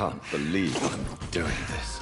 can't believe I'm doing this.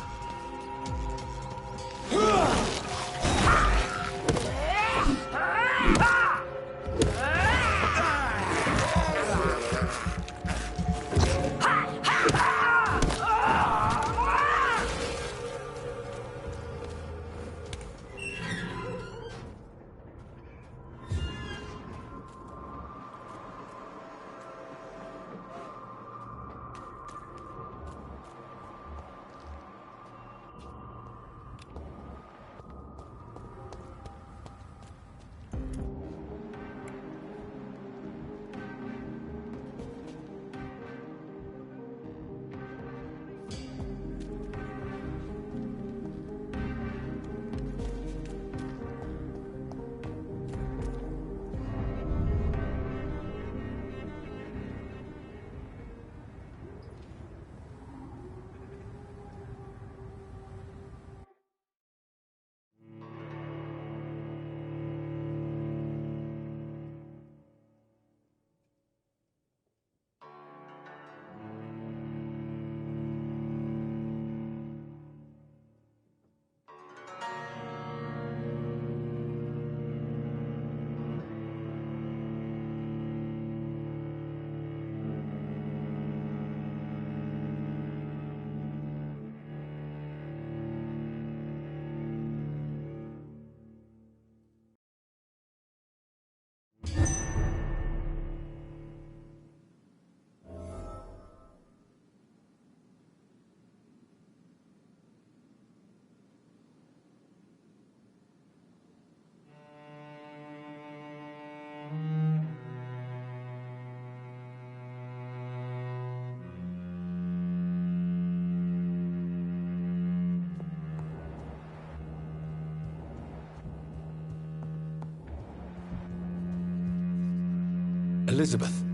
Elizabeth,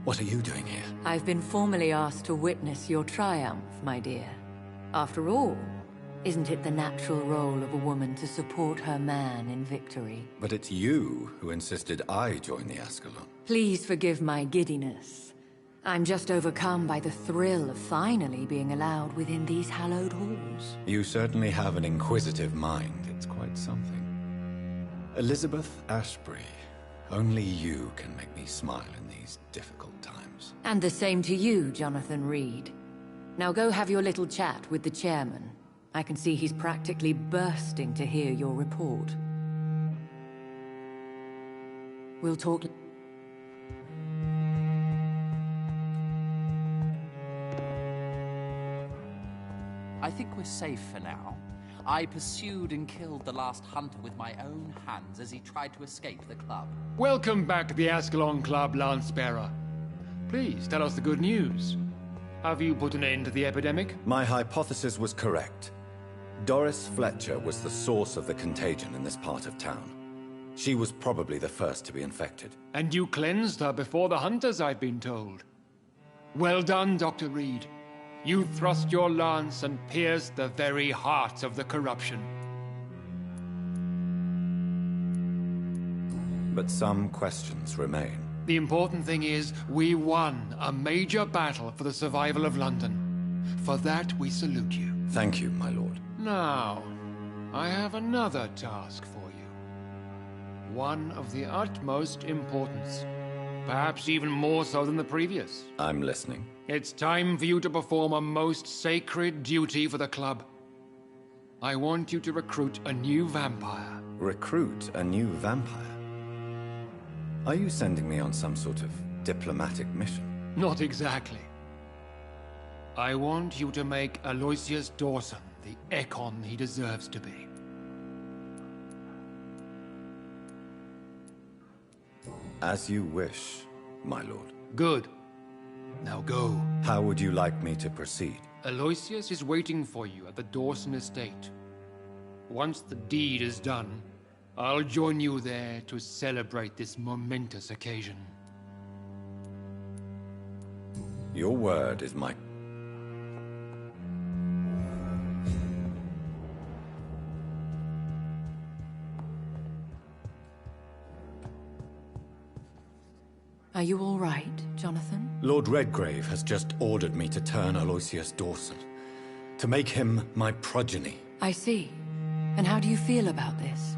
what are you doing here? I've been formally asked to witness your triumph, my dear. After all, isn't it the natural role of a woman to support her man in victory? But it's you who insisted I join the Ascalon. Please forgive my giddiness. I'm just overcome by the thrill of finally being allowed within these hallowed halls. You certainly have an inquisitive mind. It's quite something. Elizabeth Ashbury, only you can make me smile in these difficult times. And the same to you, Jonathan Reed. Now go have your little chat with the chairman. I can see he's practically bursting to hear your report. We'll talk... I think we're safe for now. I pursued and killed the last hunter with my own hands as he tried to escape the club. Welcome back to the Ascalon Club, Lance-Bearer. Please, tell us the good news. Have you put an end to the epidemic? My hypothesis was correct. Doris Fletcher was the source of the contagion in this part of town. She was probably the first to be infected. And you cleansed her before the hunters, I've been told. Well done, Dr. Reed. You thrust your lance and pierced the very heart of the corruption. But some questions remain. The important thing is, we won a major battle for the survival of London. For that, we salute you. Thank you, my lord. Now, I have another task for you. One of the utmost importance. Perhaps even more so than the previous. I'm listening. It's time for you to perform a most sacred duty for the club. I want you to recruit a new vampire. Recruit a new vampire? Are you sending me on some sort of diplomatic mission? Not exactly. I want you to make Aloysius Dawson the Ekon he deserves to be. As you wish, my lord. Good. Now go. How would you like me to proceed? Aloysius is waiting for you at the Dawson estate. Once the deed is done, I'll join you there to celebrate this momentous occasion. Your word is my... Are you all right, Jonathan? Lord Redgrave has just ordered me to turn Aloysius Dawson, to make him my progeny. I see. And how do you feel about this?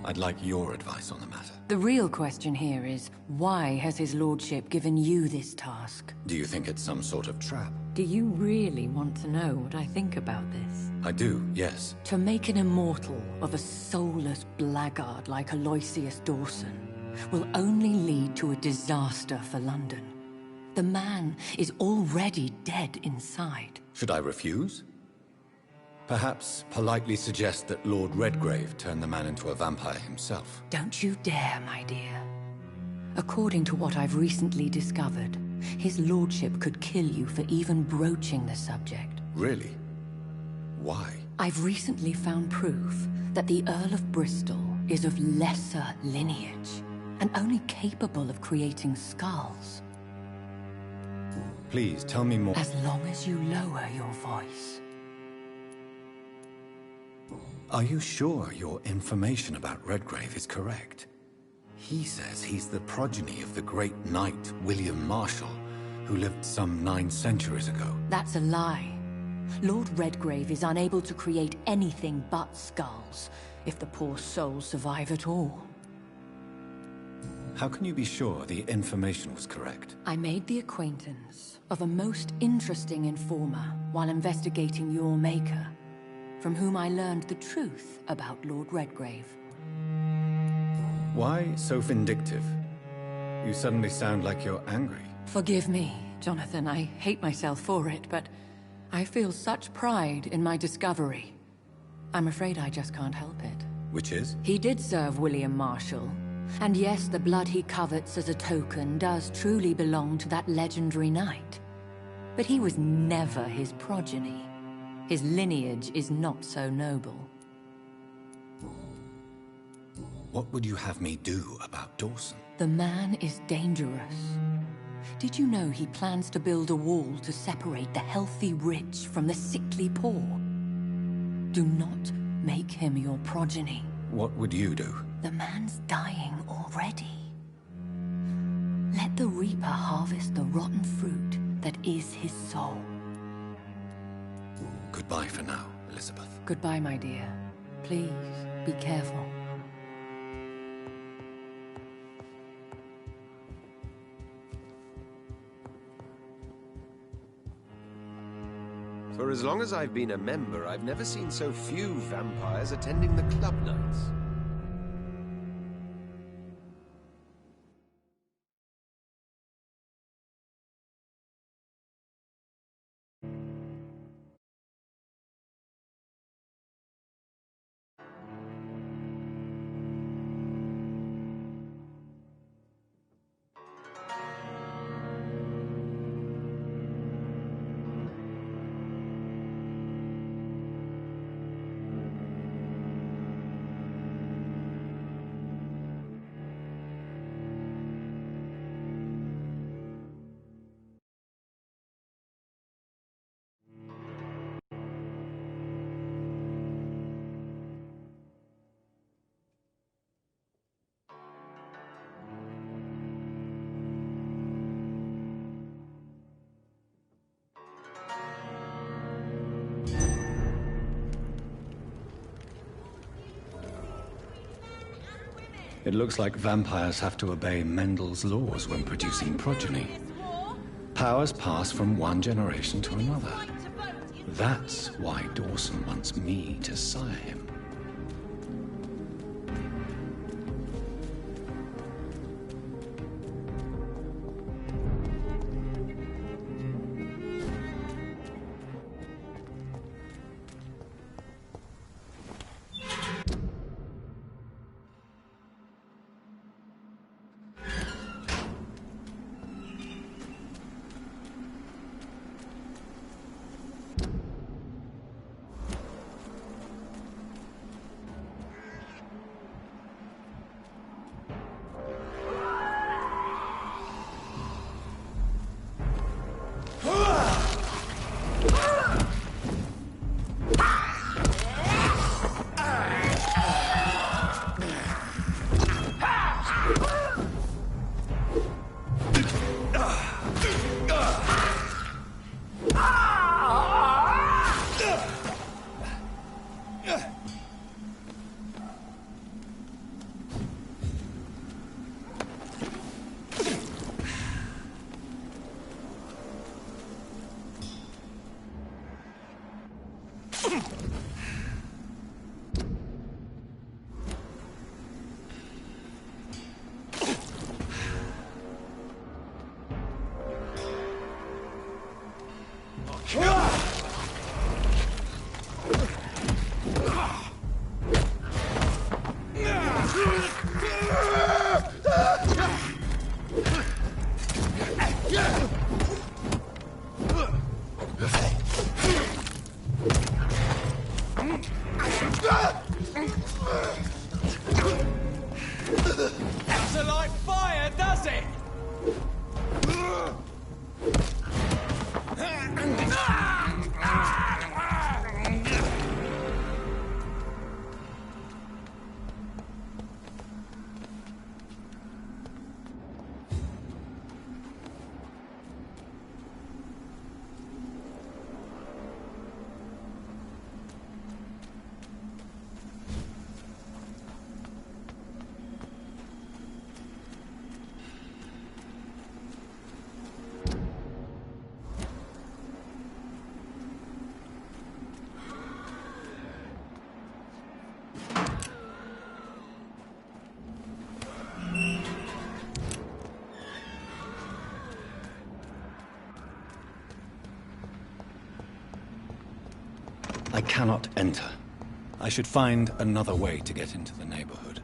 I'd like your advice on the matter. The real question here is, why has his lordship given you this task? Do you think it's some sort of trap? Do you really want to know what I think about this? I do, yes. To make an immortal of a soulless blackguard like Aloysius Dawson will only lead to a disaster for London. The man is already dead inside. Should I refuse? Perhaps politely suggest that Lord Redgrave turn the man into a vampire himself. Don't you dare, my dear. According to what I've recently discovered, his lordship could kill you for even broaching the subject. Really? Why? I've recently found proof that the Earl of Bristol is of lesser lineage, and only capable of creating skulls. Please, tell me more. As long as you lower your voice. Are you sure your information about Redgrave is correct? He says he's the progeny of the great knight William Marshall, who lived some 9 centuries ago. That's a lie. Lord Redgrave is unable to create anything but skulls, if the poor soul survive at all. How can you be sure the information was correct? I made the acquaintance of a most interesting informer while investigating your maker, from whom I learned the truth about Lord Redgrave. Why so vindictive? You suddenly sound like you're angry. Forgive me, Jonathan. I hate myself for it, but I feel such pride in my discovery. I'm afraid I just can't help it. Which is? He did serve William Marshall. And yes, the blood he covets as a token does truly belong to that legendary knight. But he was never his progeny. His lineage is not so noble. What would you have me do about Dawson? The man is dangerous. Did you know he plans to build a wall to separate the healthy rich from the sickly poor? Do not make him your progeny. What would you do? The man's dying already. Let the Reaper harvest the rotten fruit that is his soul. Goodbye for now, Elizabeth. Goodbye, my dear. Please, be careful. For as long as I've been a member, I've never seen so few vampires attending the club nights. It looks like vampires have to obey Mendel's laws when producing progeny. Powers pass from one generation to another. That's why Dawson wants me to sire him. Doesn't like fire, does it? I cannot enter. I should find another way to get into the neighborhood.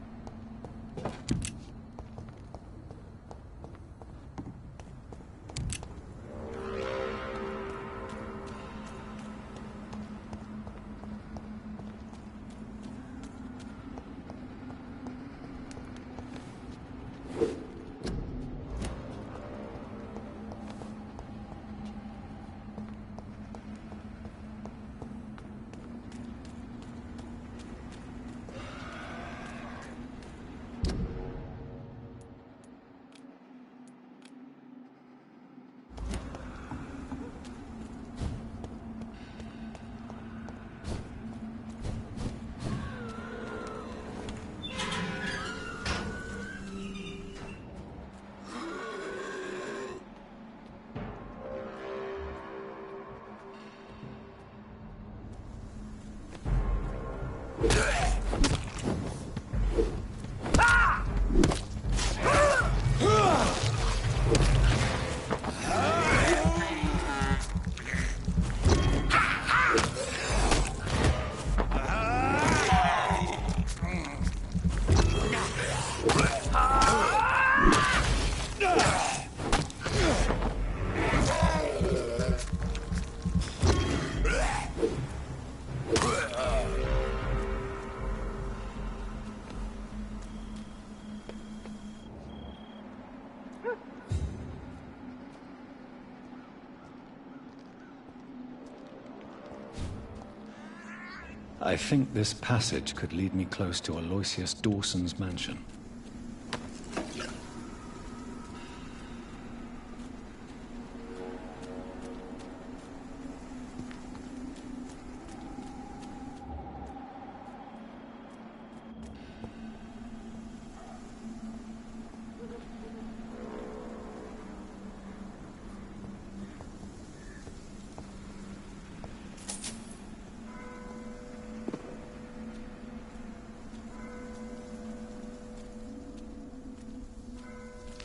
I think this passage could lead me close to Aloysius Dawson's mansion.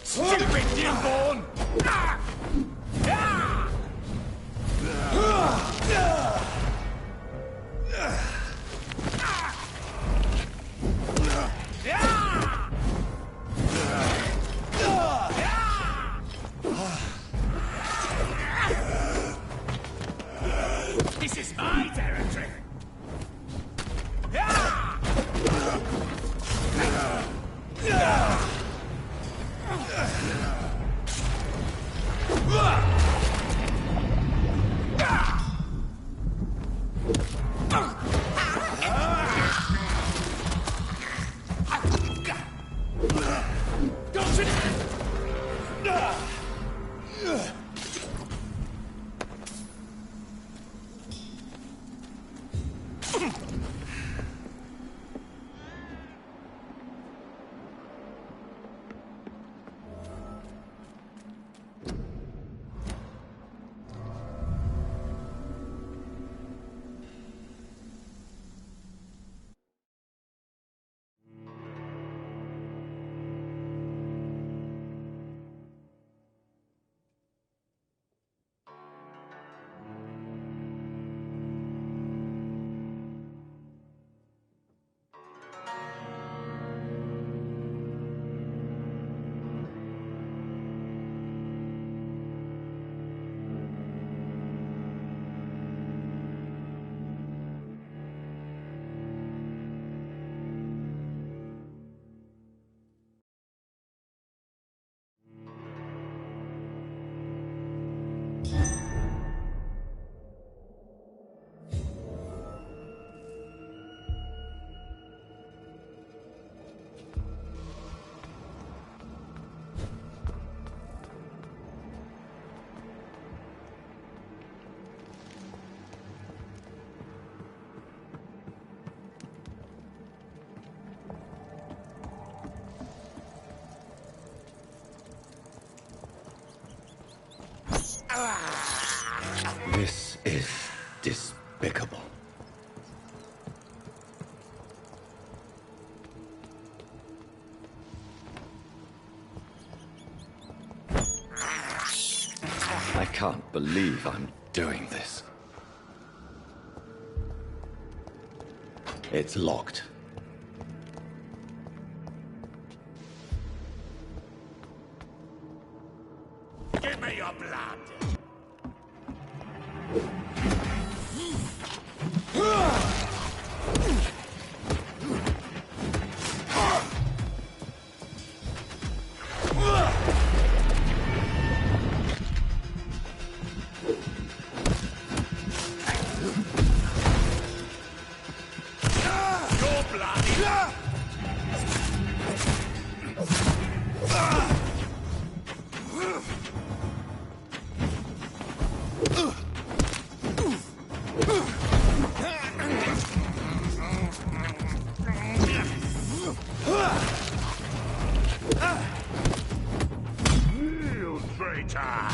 Stupid newborn! This is my territory! is despicable. I can't believe I'm doing this. It's locked. Give me your blood! You traitor!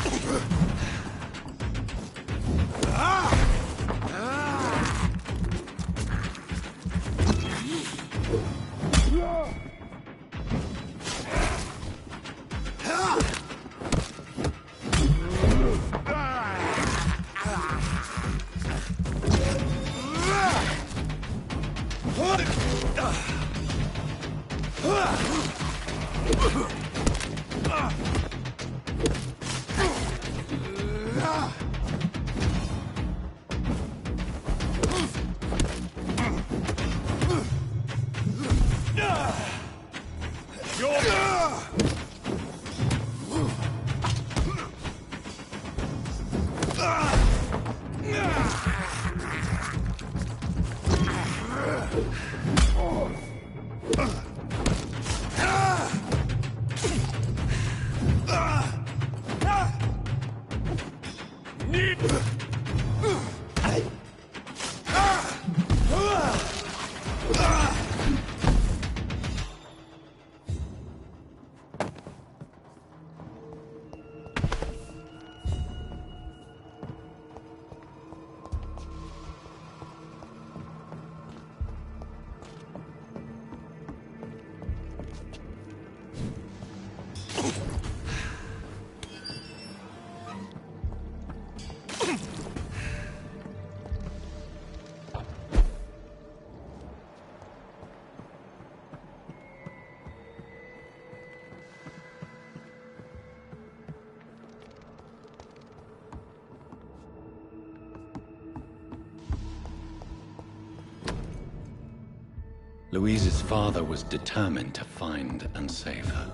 Louise's father was determined to find and save her.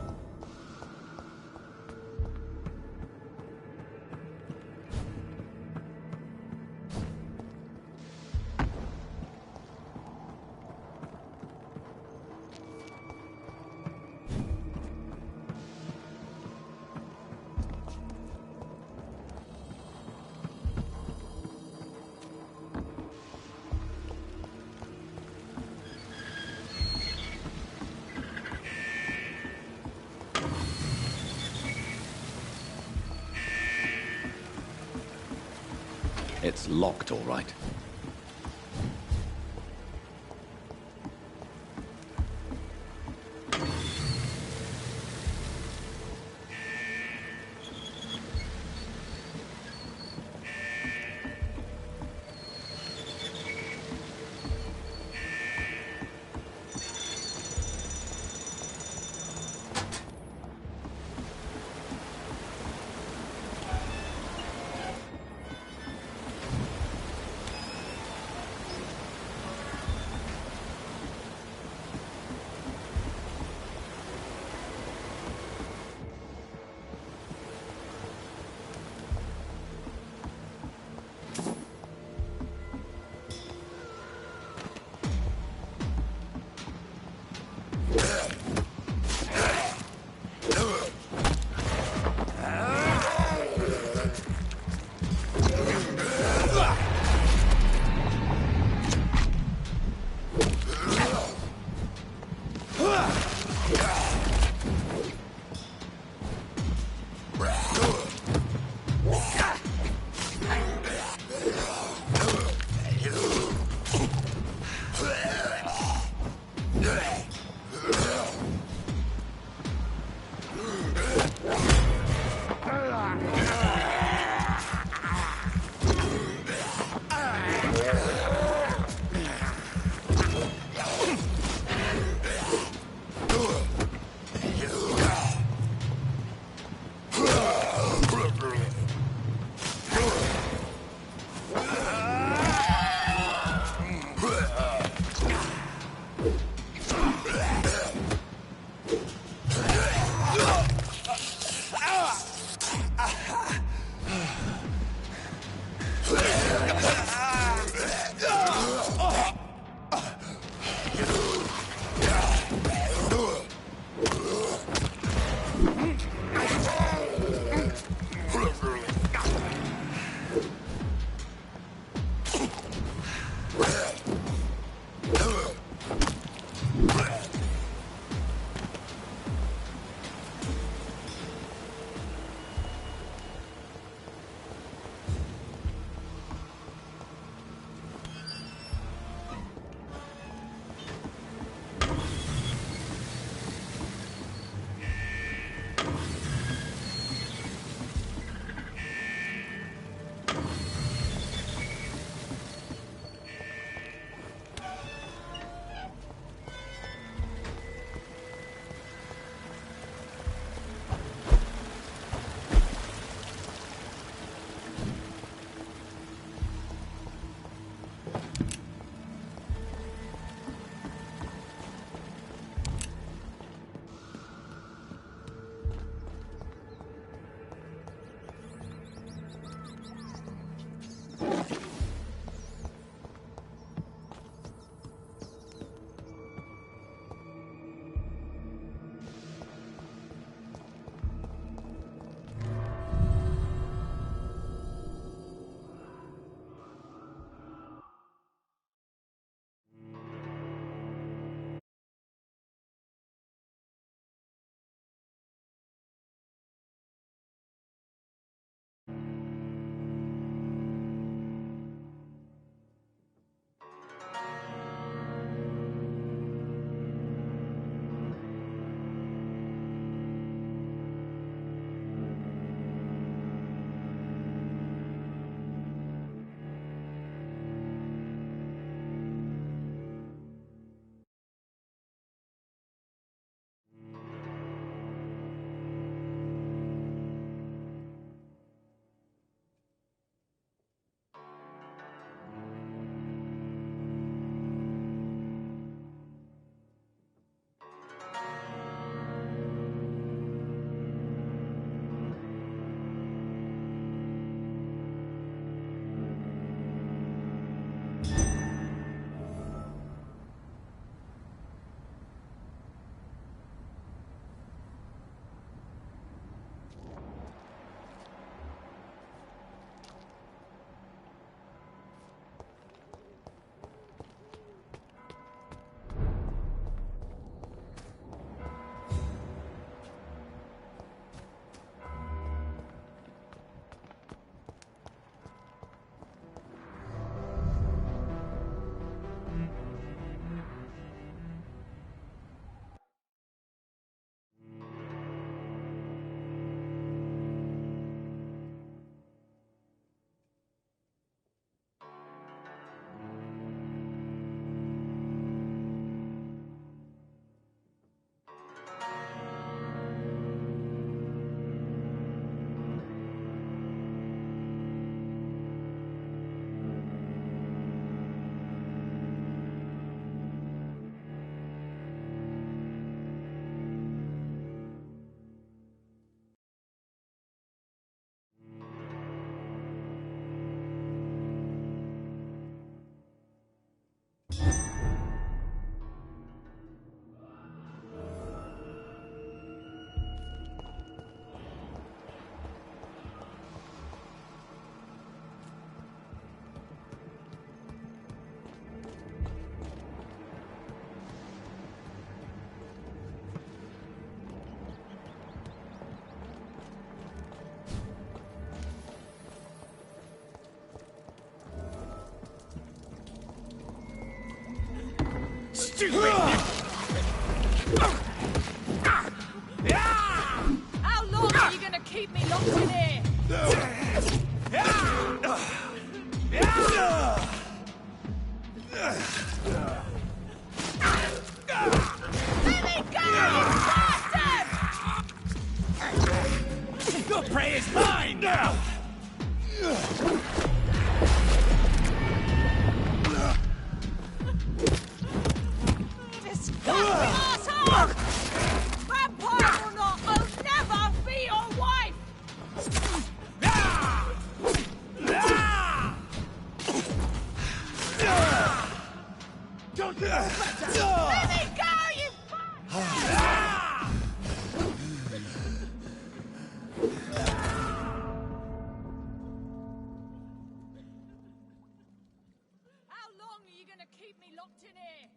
It's locked, all right. How long are you gonna keep me locked in here? Let me go, you bastard! Your prey is mine now! Disgusting asshole! Vampire or not, I'll never be your wife! Don't Let me go, you bastard! How long are you gonna keep me locked in here?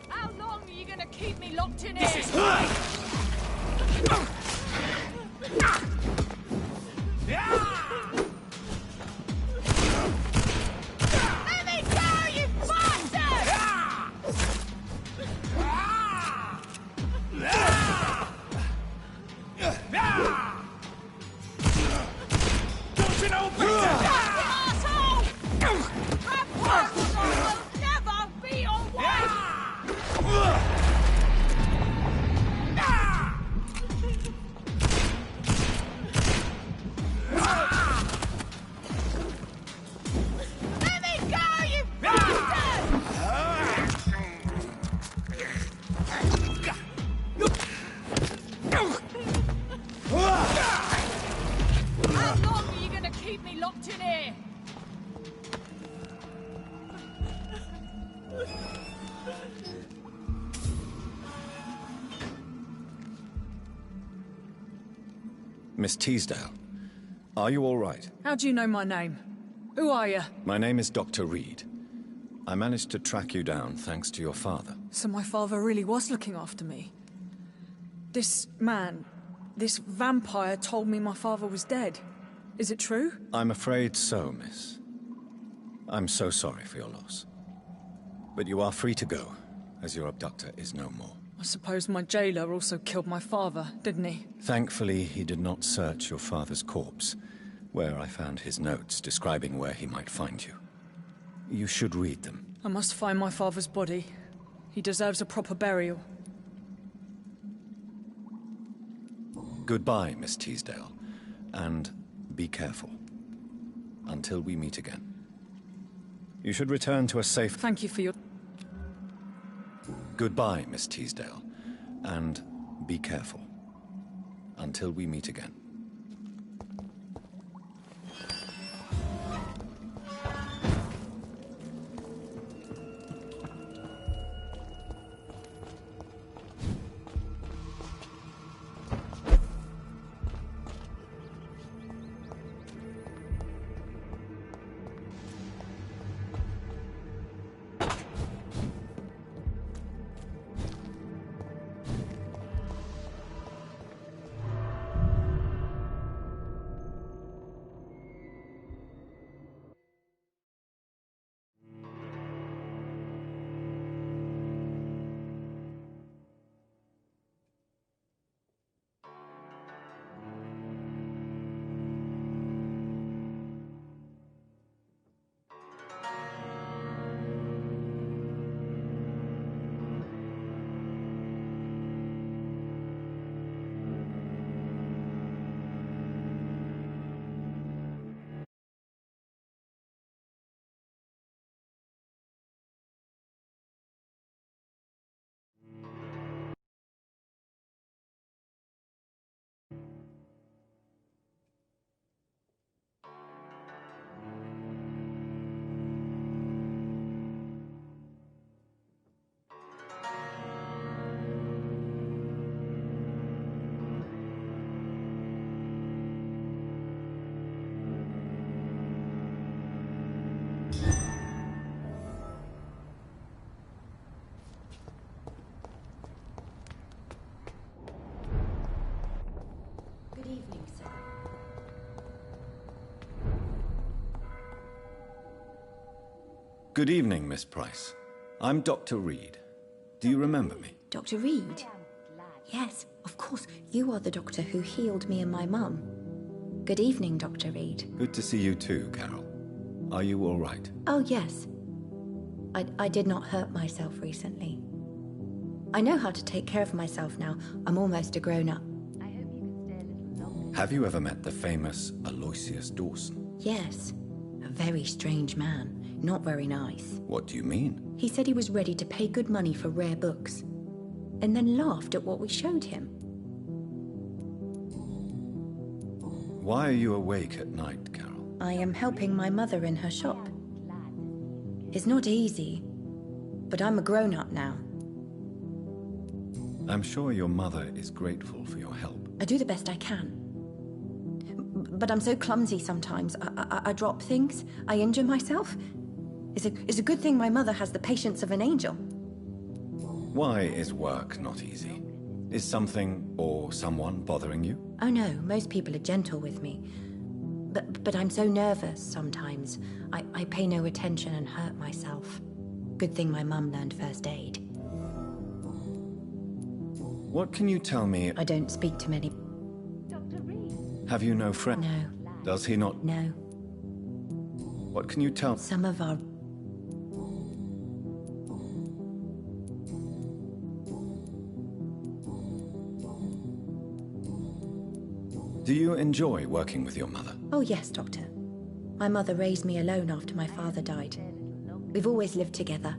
How long are you gonna keep me locked in here? This is mine! Let me go, you bastard! Don't you know better? Asshole! Vampire will never be your wife! Let me go, you bastard! How long are you gonna keep me locked in here? Miss Teasdale, are you all right? How do you know my name? Who are you? My name is Dr. Reed. I managed to track you down thanks to your father. So my father really was looking after me. This man, this vampire told me my father was dead. Is it true? I'm afraid so, miss. I'm so sorry for your loss. But you are free to go, as your abductor is no more. I suppose my jailer also killed my father, didn't he? Thankfully, he did not search your father's corpse, where I found his notes describing where he might find you. You should read them. I must find my father's body. He deserves a proper burial. Goodbye, Miss Teasdale, and be careful. Until we meet again. You should return to a safe... Thank you for your... Goodbye, Miss Teasdale, and be careful. Until we meet again. Good evening, Miss Price. I'm Dr. Reed. Do you remember me? Dr. Reed? Yes, of course. You are the doctor who healed me and my mum. Good evening, Dr. Reed. Good to see you too, Carol. Are you all right? Oh, yes. I did not hurt myself recently. I know how to take care of myself now. I'm almost a grown-up. Have you ever met the famous Aloysius Dawson? Yes. A very strange man. Not very nice. What do you mean? He said he was ready to pay good money for rare books, and then laughed at what we showed him. Why are you awake at night, Carol? I am helping my mother in her shop. It's not easy, but I'm a grown-up now. I'm sure your mother is grateful for your help. I do the best I can. But I'm so clumsy sometimes. I drop things. I injure myself. It's a good thing my mother has the patience of an angel. Why is work not easy? Is something or someone bothering you? Oh no, most people are gentle with me. But I'm so nervous sometimes. I pay no attention and hurt myself. Good thing my mum learned first aid. What can you tell me? I don't speak to many. Have you no friend? No. Does he not? No. What can you tell? Some of our... Do you enjoy working with your mother? Oh yes, Doctor. My mother raised me alone after my father died. We've always lived together,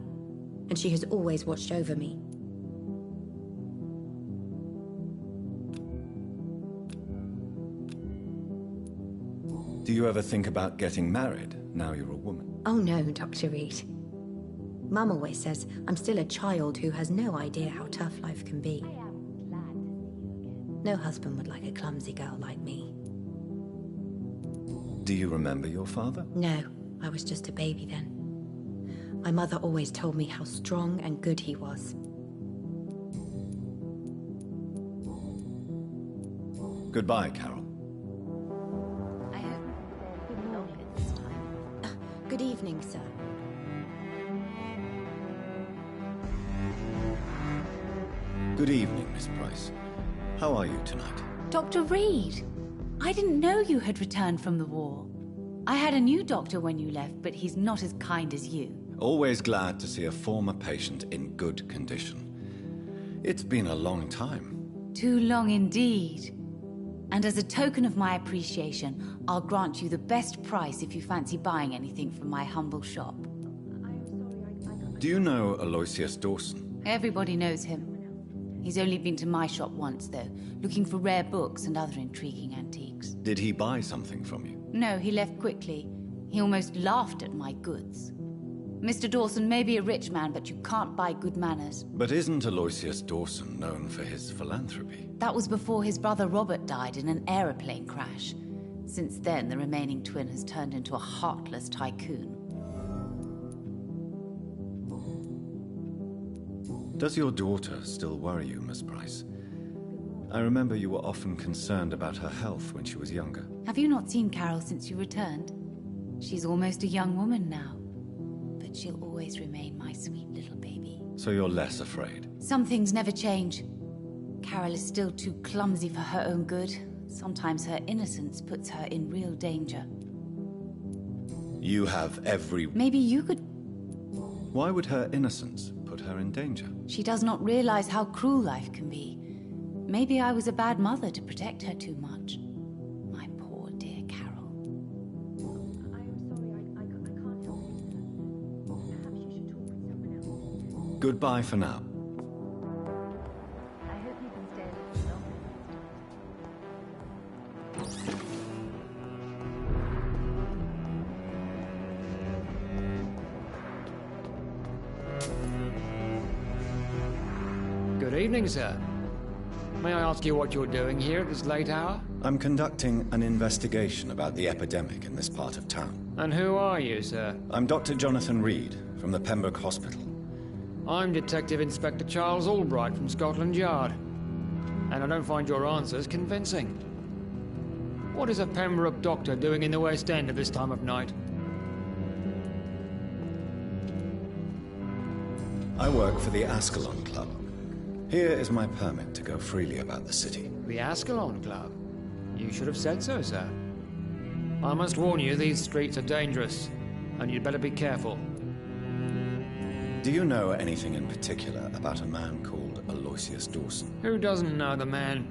and she has always watched over me. Do you ever think about getting married now you're a woman? Oh no, Dr. Reed. Mum always says I'm still a child who has no idea how tough life can be. No husband would like a clumsy girl like me. Do you remember your father? No, I was just a baby then. My mother always told me how strong and good he was. Goodbye, Carol. I hope good morning this time. Good evening, sir. Good evening, Miss Price. How are you tonight? Dr. Reed, I didn't know you had returned from the war. I had a new doctor when you left, but he's not as kind as you. Always glad to see a former patient in good condition. It's been a long time. Too long indeed. And as a token of my appreciation, I'll grant you the best price if you fancy buying anything from my humble shop. Do you know Aloysius Dawson? Everybody knows him. He's only been to my shop once, though, looking for rare books and other intriguing antiques. Did he buy something from you? No, he left quickly. He almost laughed at my goods. Mr. Dawson may be a rich man, but you can't buy good manners. But isn't Aloysius Dawson known for his philanthropy? That was before his brother Robert died in an aeroplane crash. Since then, the remaining twin has turned into a heartless tycoon. Does your daughter still worry you, Miss Price? I remember you were often concerned about her health when she was younger. Have you not seen Carol since you returned? She's almost a young woman now. But she'll always remain my sweet little baby. So you're less afraid? Some things never change. Carol is still too clumsy for her own good. Sometimes her innocence puts her in real danger. You have every... Maybe you could... Why would her innocence put her in danger? She does not realize how cruel life can be. Maybe I was a bad mother to protect her too much. My poor dear Carol. I am sorry, I can't help you. Perhaps you should talk with someone else. Goodbye for now. I hope you can stay a little longer. Good evening, sir. May I ask you what you're doing here at this late hour? I'm conducting an investigation about the epidemic in this part of town. And who are you, sir? I'm Dr. Jonathan Reed from the Pembroke Hospital. I'm Detective Inspector Charles Albright from Scotland Yard. And I don't find your answers convincing. What is a Pembroke doctor doing in the West End at this time of night? I work for the Ascalon Club. Here is my permit to go freely about the city. The Ascalon Club? You should have said so, sir. I must warn you, these streets are dangerous, and you'd better be careful. Do you know anything in particular about a man called Aloysius Dawson? Who doesn't know the man?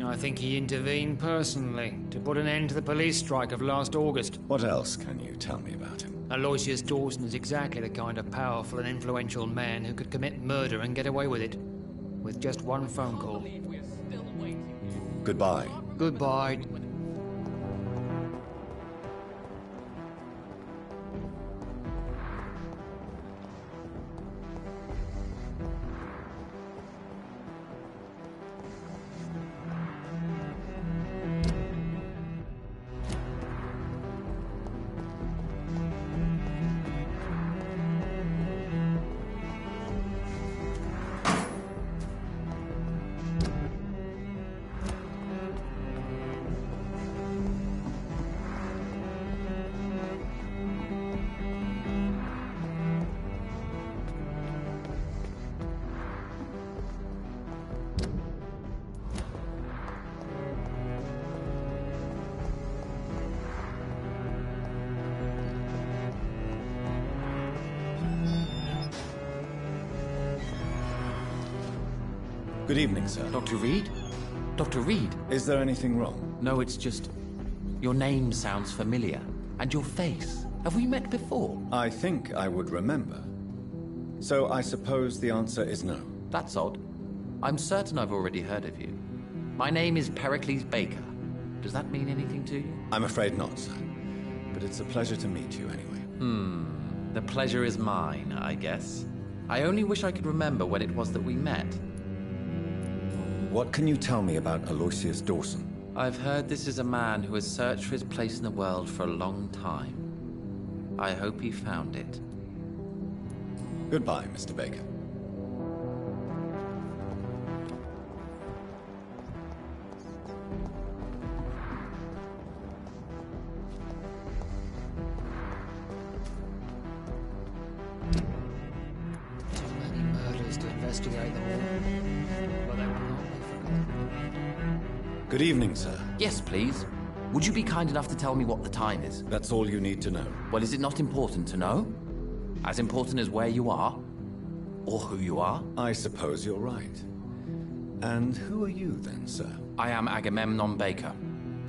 I think he intervened personally to put an end to the police strike of last August. What else can you tell me about him? Aloysius Dawson is exactly the kind of powerful and influential man who could commit murder and get away with it. With just one phone call. Goodbye. Goodbye. Good evening, sir. Dr. Reed? Dr. Reed? Is there anything wrong? No, it's just... your name sounds familiar. And your face. Have we met before? I think I would remember. So I suppose the answer is no. That's odd. I'm certain I've already heard of you. My name is Pericles Baker. Does that mean anything to you? I'm afraid not, sir. But it's a pleasure to meet you anyway. The pleasure is mine, I guess. I only wish I could remember when it was that we met. What can you tell me about Aloysius Dawson? I've heard this is a man who has searched for his place in the world for a long time. I hope he found it. Goodbye, Mr. Baker. Too many murders to investigate them all. But they will not be forgotten. Good evening, sir. Yes, please. Would you be kind enough to tell me what the time is? That's all you need to know. Well, is it not important to know? As important as where you are? Or who you are? I suppose you're right. And who are you then, sir? I am Agamemnon Baker.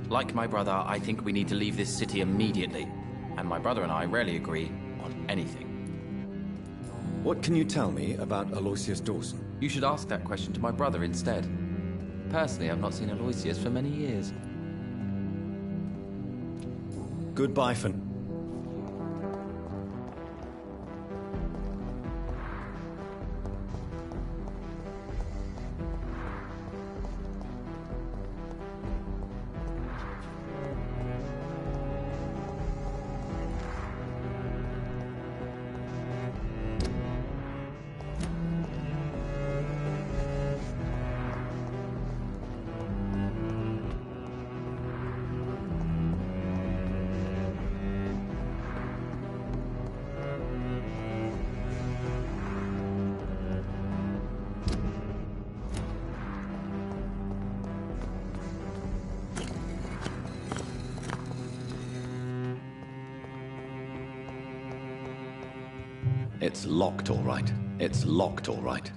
Like my brother, I think we need to leave this city immediately. And my brother and I rarely agree on anything. What can you tell me about Aloysius Dawson? You should ask that question to my brother instead. Personally, I've not seen Aloysius for many years. Goodbye for... It's locked, all right. It's locked, all right.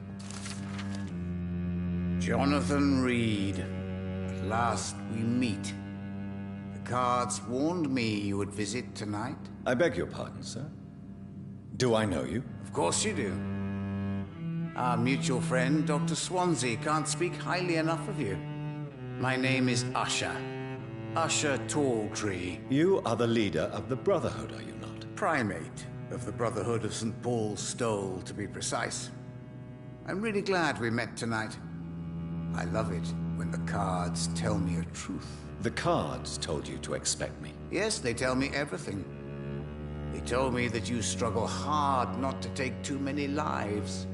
Jonathan Reed. At last we meet. The cards warned me you would visit tonight. I beg your pardon, sir. Do I know you? Of course you do. Our mutual friend, Dr. Swansea, can't speak highly enough of you. My name is Usher. Usher Talltree. You are the leader of the Brotherhood, are you not? Primate of the Brotherhood of St. Paul's Stole, to be precise. I'm really glad we met tonight. I love it when the cards tell me a truth. The cards told you to expect me. Yes, they tell me everything. They told me that you struggle hard not to take too many lives.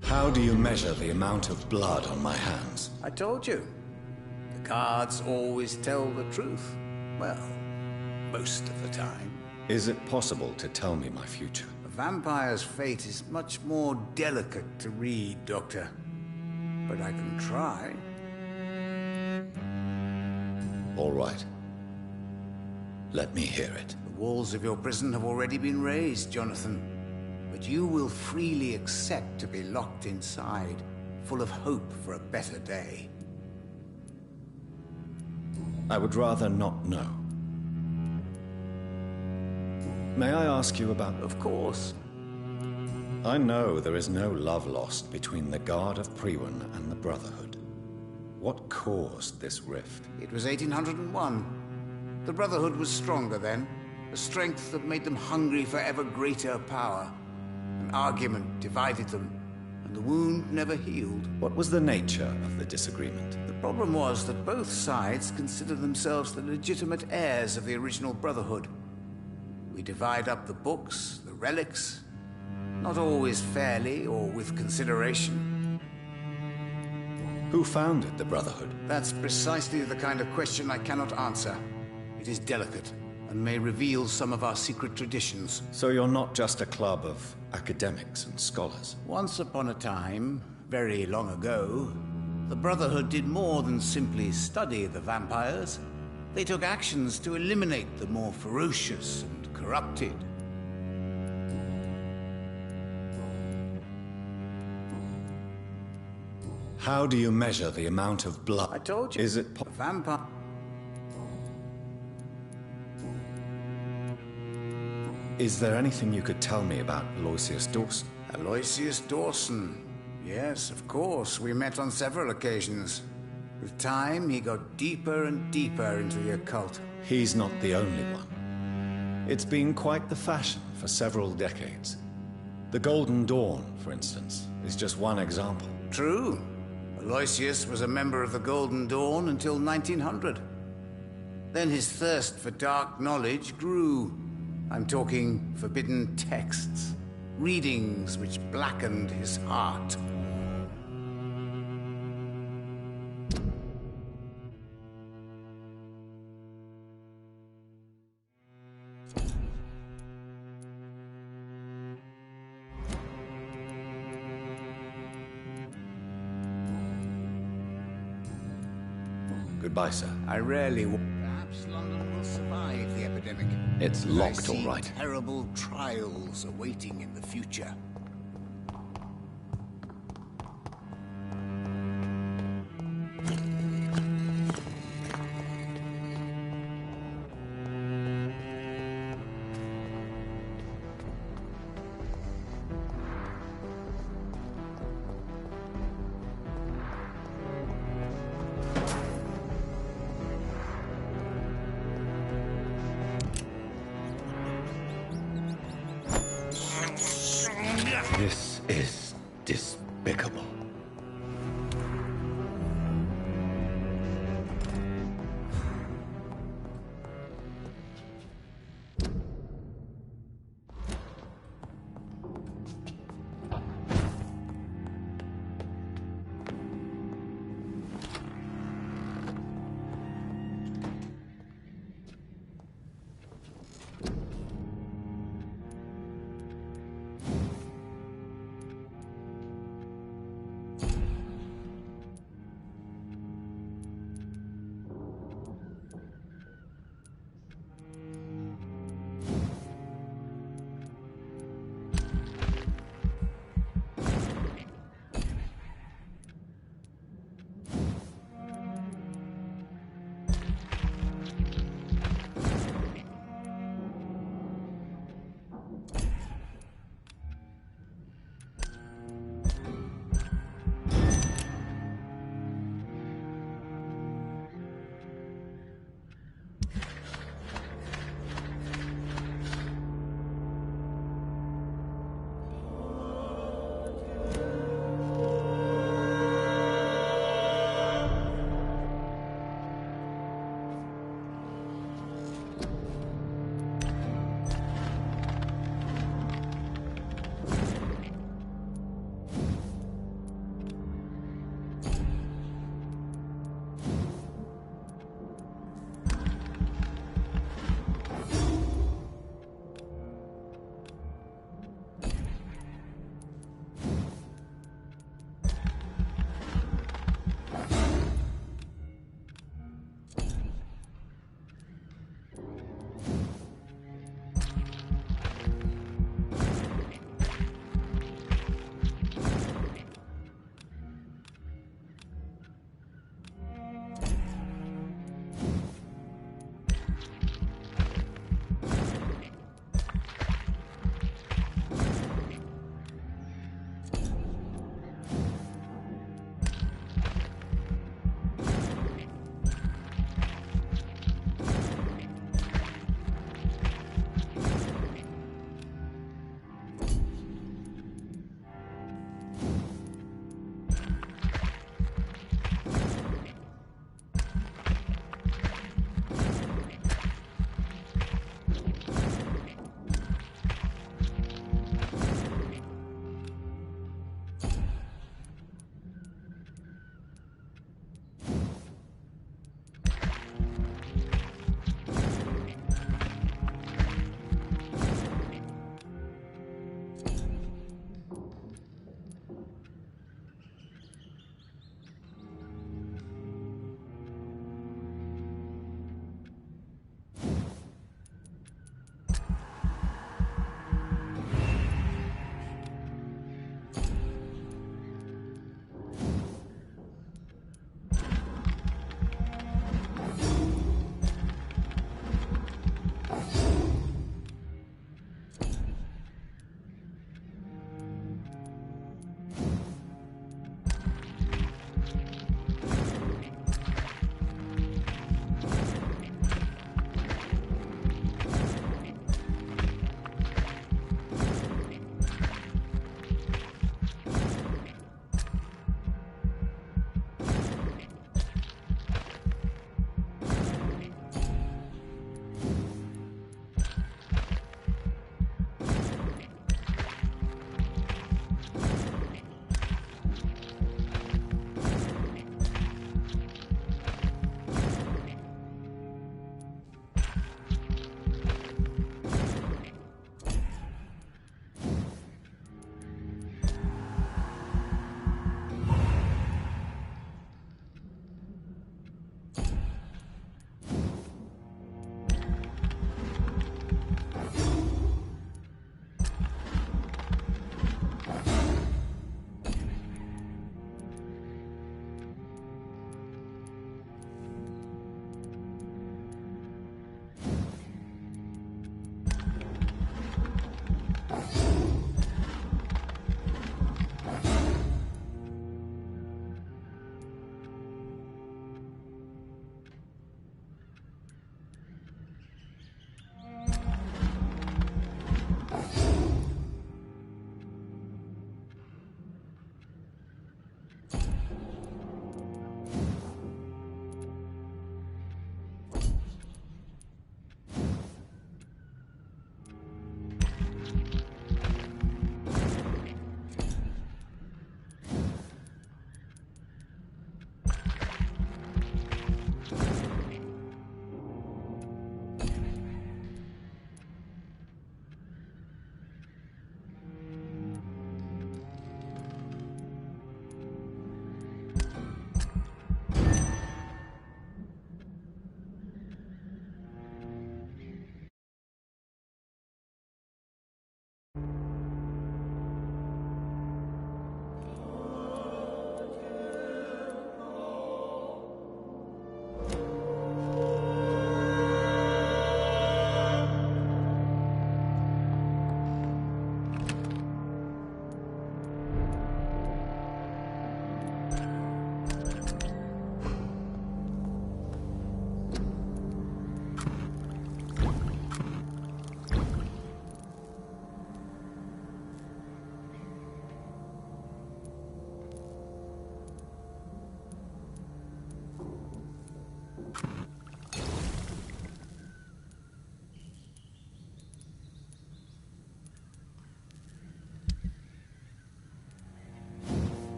How do you measure the amount of blood on my hands? I told you. The cards always tell the truth. Well, most of the time. Is it possible to tell me my future? A vampire's fate is much more delicate to read, Doctor. But I can try. All right. Let me hear it. The walls of your prison have already been raised, Jonathan. But you will freely accept to be locked inside, full of hope for a better day. I would rather not know. May I ask you about... Of course. I know there is no love lost between the Guard of Priwen and the Brotherhood. What caused this rift? It was 1801. The Brotherhood was stronger then, a strength that made them hungry for ever greater power. An argument divided them, and the wound never healed. What was the nature of the disagreement? The problem was that both sides considered themselves the legitimate heirs of the original Brotherhood. We divide up the books, the relics, not always fairly or with consideration. Who founded the Brotherhood? That's precisely the kind of question I cannot answer. It is delicate, and may reveal some of our secret traditions. So you're not just a club of academics and scholars? Once upon a time, very long ago, the Brotherhood did more than simply study the vampires. They took actions to eliminate the more ferocious and corrupted. How do you measure the amount of blood? I told you. Is it vampire? Is there anything you could tell me about Aloysius Dawson? Aloysius Dawson. Yes, of course. We met on several occasions. With time, he got deeper and deeper into the occult. He's not the only one. It's been quite the fashion for several decades. The Golden Dawn, for instance, is just one example. True. Aloysius was a member of the Golden Dawn until 1900. Then his thirst for dark knowledge grew. I'm talking forbidden texts, readings which blackened his heart. Goodbye, sir. I rarely... Perhaps London will survive the epidemic. It's locked, all right. Terrible trials awaiting in the future.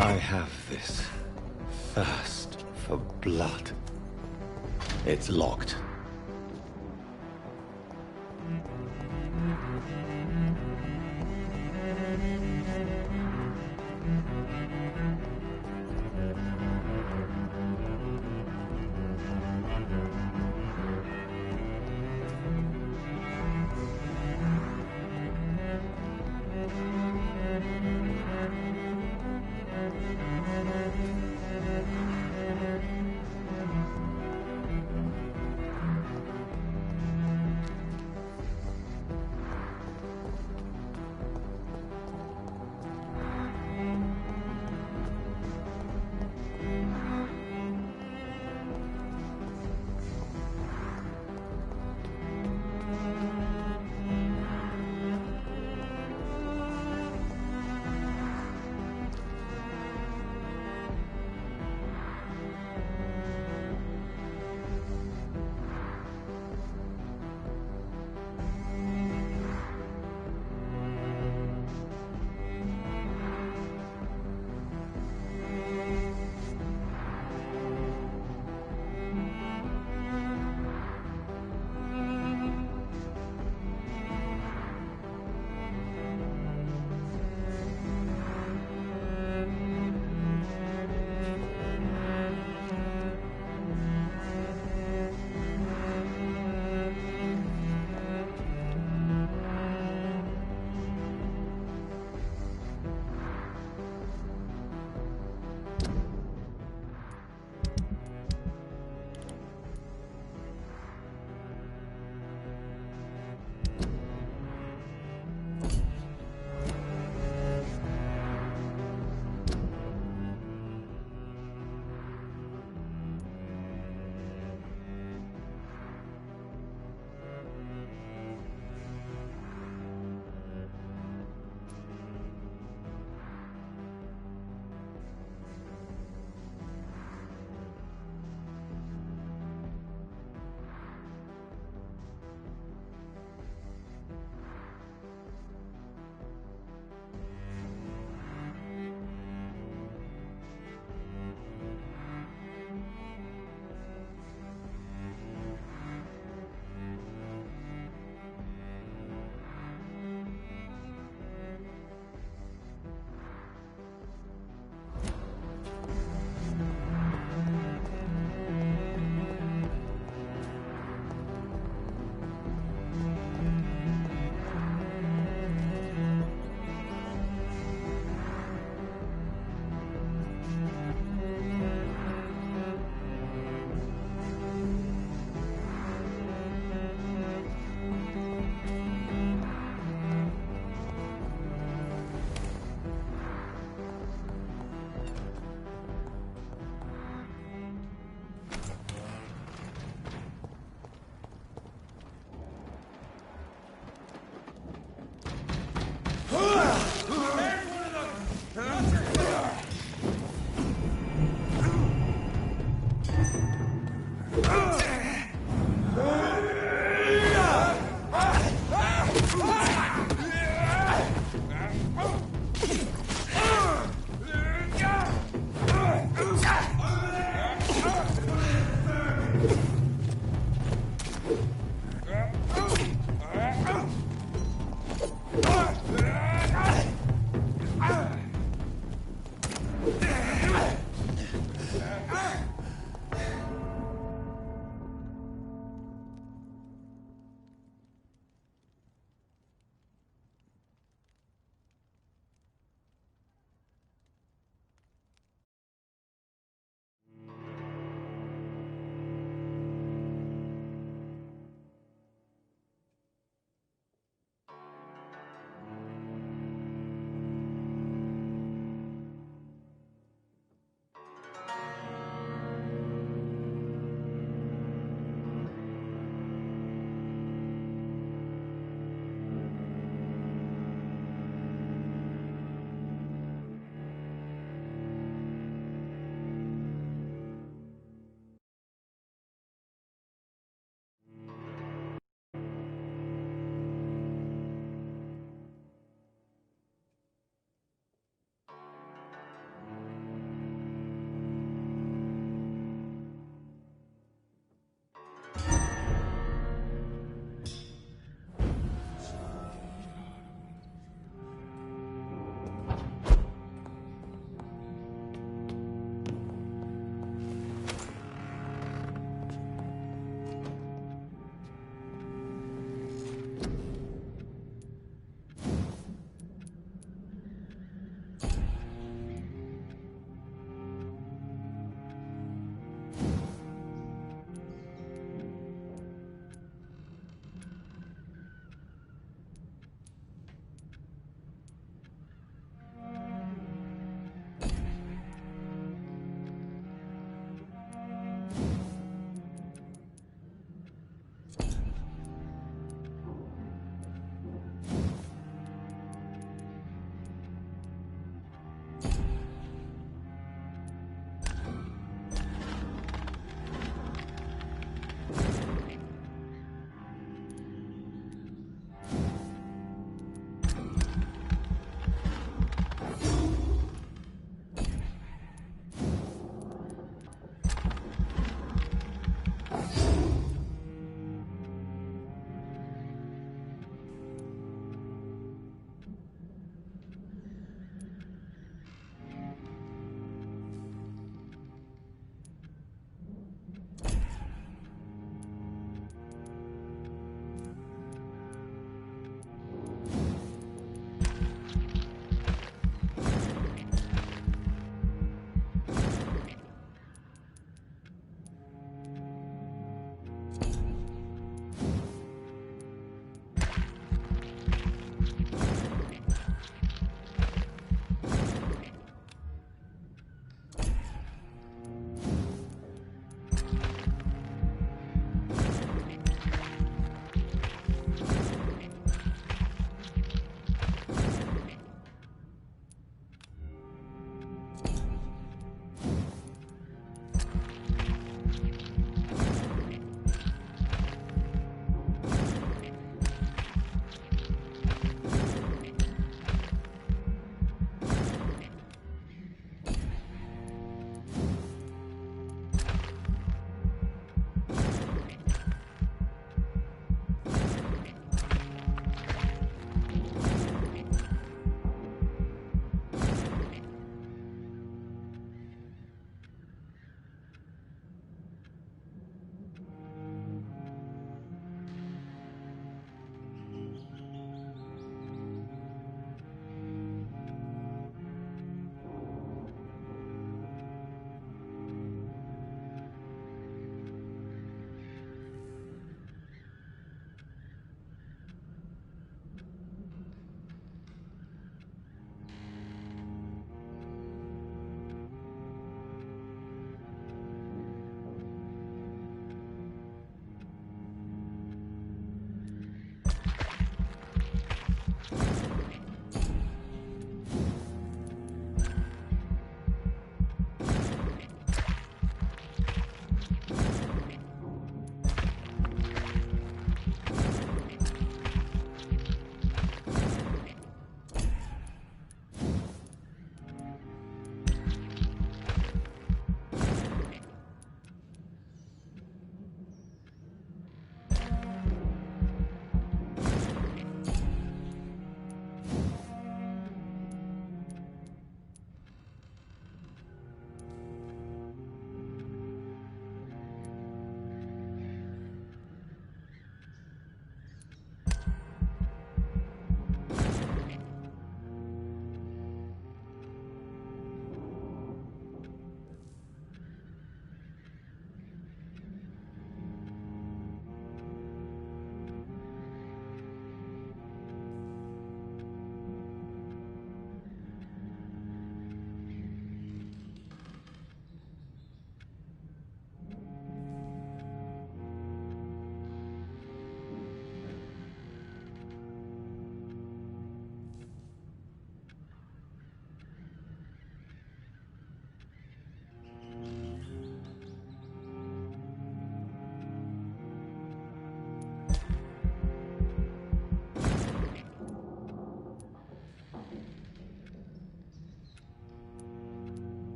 I have this thirst for blood. It's locked.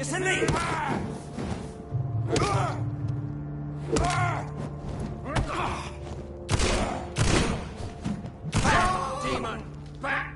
It's a lead! Back, demon! Back!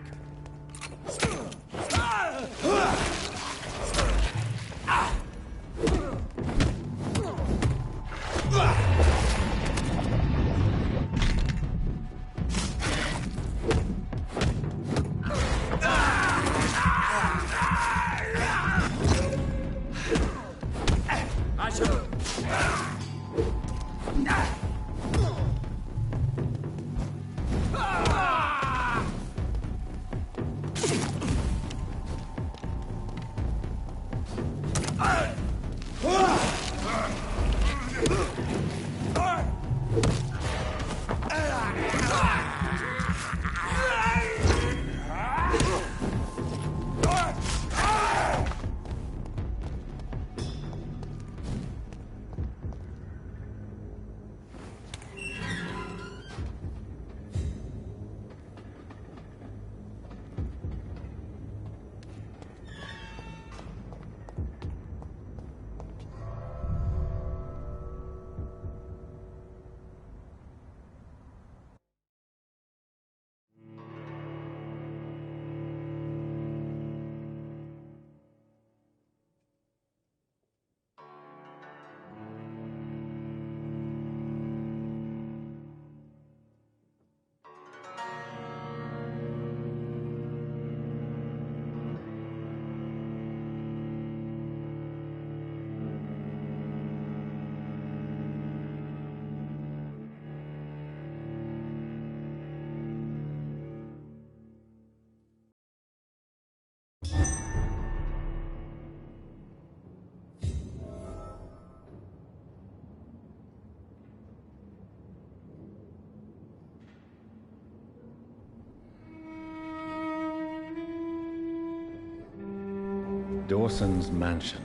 Dawson's mansion.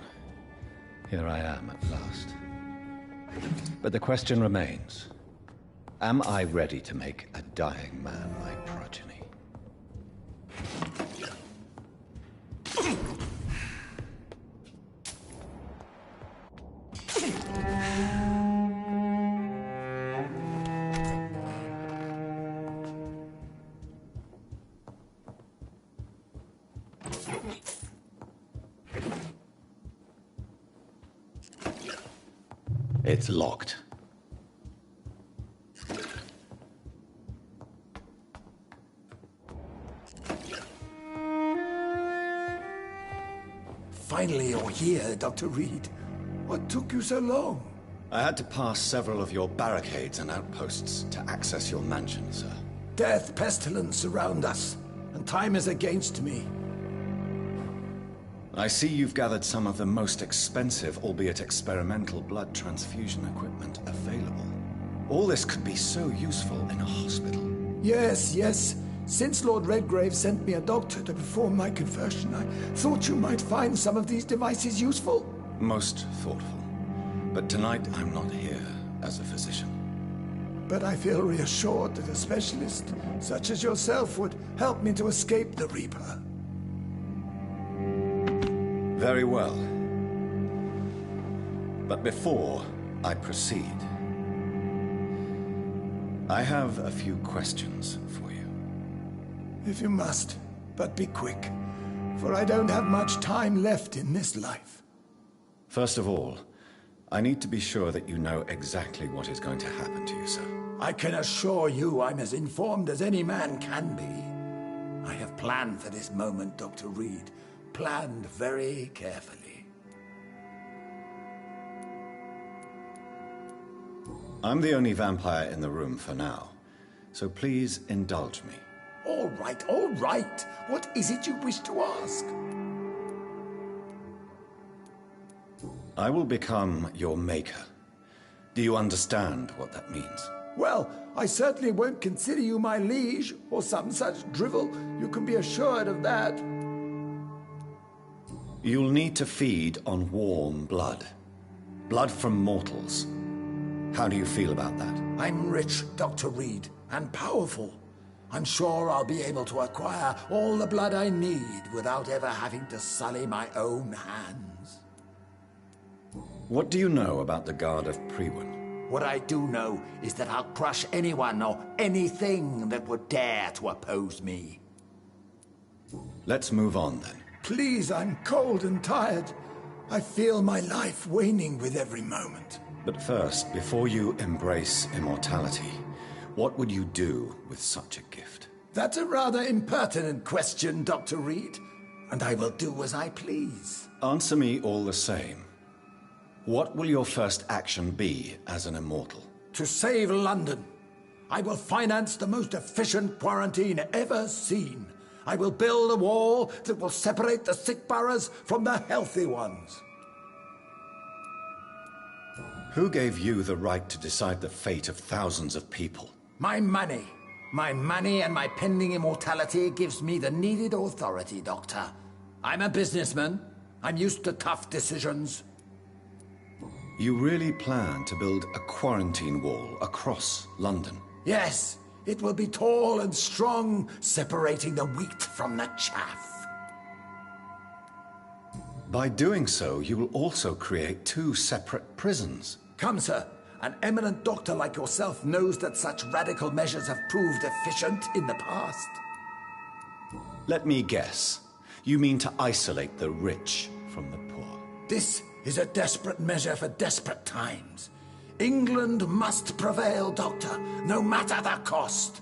Here I am at last. But the question remains, am I ready to make a dying man my progeny? It's locked. Finally, you're here, Dr. Reed. What took you so long? I had to pass several of your barricades and outposts to access your mansion, sir. Death, pestilence surround us, and time is against me. I see you've gathered some of the most expensive, albeit experimental, blood transfusion equipment available. All this could be so useful in a hospital. Yes. Since Lord Redgrave sent me a doctor to perform my conversion, I thought you might find some of these devices useful. Most thoughtful. But tonight I'm not here as a physician. But I feel reassured that a specialist such as yourself would help me to escape the Reaper. Very well. But before I proceed, I have a few questions for you. If you must, but be quick, for I don't have much time left in this life. First of all, I need to be sure that you know exactly what is going to happen to you, sir. I can assure you I'm as informed as any man can be. I have planned for this moment, Dr. Reed. Planned very carefully. I'm the only vampire in the room for now, so please indulge me. All right. What is it you wish to ask? I will become your maker. Do you understand what that means? Well, I certainly won't consider you my liege, or some such drivel. You can be assured of that. You'll need to feed on warm blood. Blood from mortals. How do you feel about that? I'm rich, Dr. Reed, and powerful. I'm sure I'll be able to acquire all the blood I need without ever having to sully my own hands. What do you know about the Guard of Priwen? What I do know is that I'll crush anyone or anything that would dare to oppose me. Let's move on, then. Please, I'm cold and tired. I feel my life waning with every moment. But first, before you embrace immortality, what would you do with such a gift? That's a rather impertinent question, Dr. Reed. And I will do as I please. Answer me all the same. What will your first action be as an immortal? To save London. I will finance the most efficient quarantine ever seen. I will build a wall that will separate the sick boroughs from the healthy ones. Who gave you the right to decide the fate of thousands of people? My money. My money and my pending immortality gives me the needed authority, Doctor. I'm a businessman. I'm used to tough decisions. You really plan to build a quarantine wall across London? Yes, it will be tall and strong, separating the wheat from the chaff. By doing so, you will also create 2 separate prisons. Come, sir. An eminent doctor like yourself knows that such radical measures have proved efficient in the past. Let me guess. You mean to isolate the rich from the poor? This is a desperate measure for desperate times. England must prevail, Doctor, no matter the cost.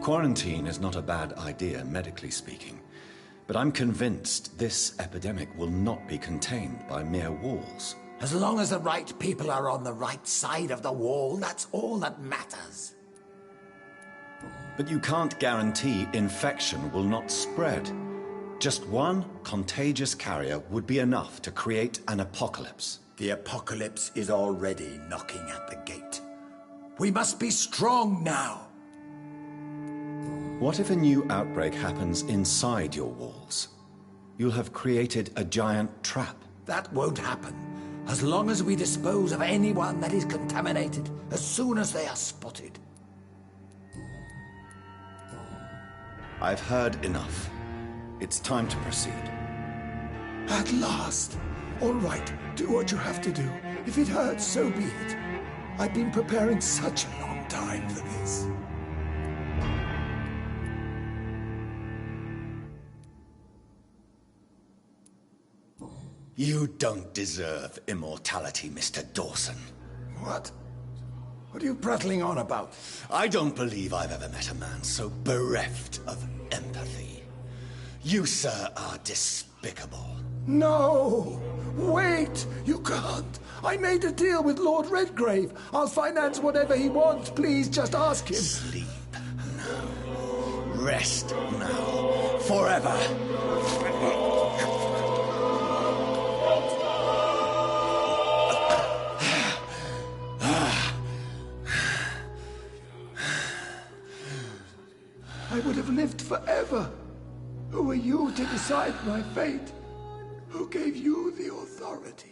Quarantine is not a bad idea, medically speaking. But I'm convinced this epidemic will not be contained by mere walls. As long as the right people are on the right side of the wall, that's all that matters. But you can't guarantee infection will not spread. Just one contagious carrier would be enough to create an apocalypse. The apocalypse is already knocking at the gate. We must be strong now. What if a new outbreak happens inside your walls? You'll have created a giant trap. That won't happen. As long as we dispose of anyone that is contaminated as soon as they are spotted. I've heard enough. It's time to proceed. At last. All right, do what you have to do. If it hurts, so be it. I've been preparing such a long time for this. You don't deserve immortality, Mr. Dawson. What? What are you prattling on about? I don't believe I've ever met a man so bereft of empathy. You, sir, are despicable. No! Wait! You can't! I made a deal with Lord Redgrave. I'll finance whatever he wants. Please, just ask him. Sleep now. Rest now. Forever. I would have lived forever. Who are you to decide my fate? Who gave you the authority?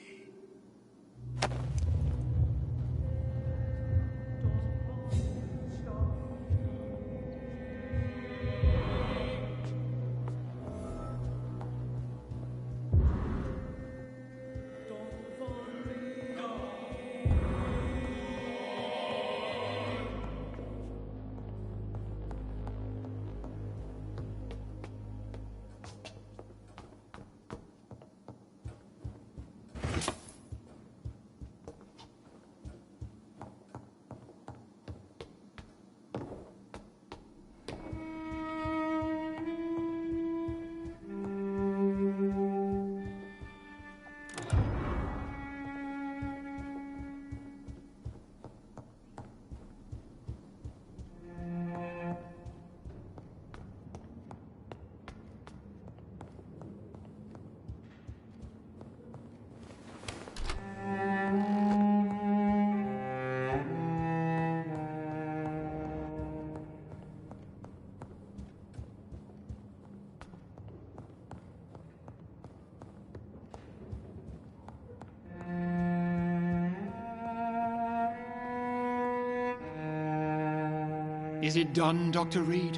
Is it done, Dr. Reed?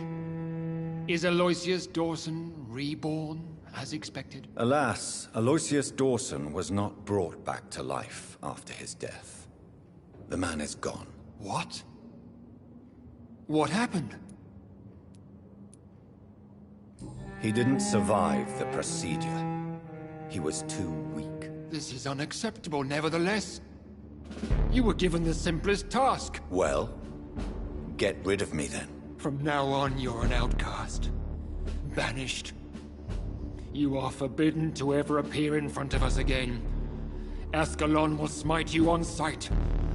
Is Aloysius Dawson reborn as expected. Alas, Aloysius Dawson was not brought back to life after his death. The man is gone. What? What happened? He didn't survive the procedure. He was too weak. This is unacceptable, nevertheless. You were given the simplest task. Well, get rid of me then. From now on, you're an outcast. Banished. You are forbidden to ever appear in front of us again. Ascalon will smite you on sight,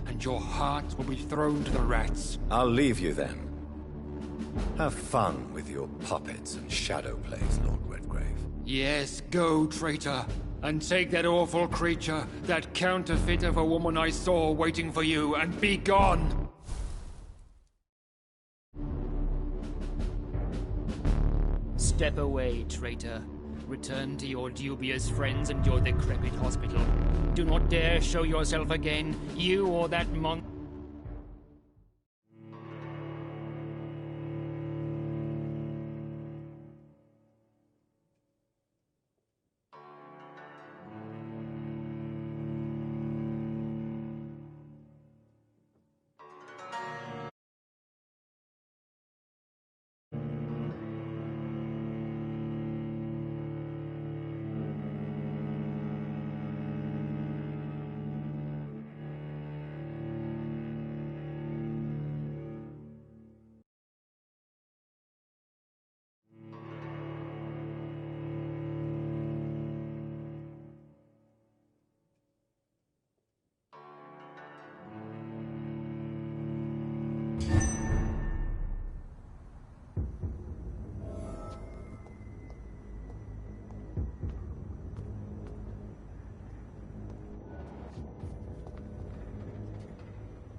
and your heart will be thrown to the rats. I'll leave you then. Have fun with your puppets and shadow plays, Lord Redgrave. Yes, go, traitor, and take that awful creature, that counterfeit of a woman I saw waiting for you, and be gone! Step away, traitor. Return to your dubious friends and your decrepit hospital. Do not dare show yourself again, you or that monk.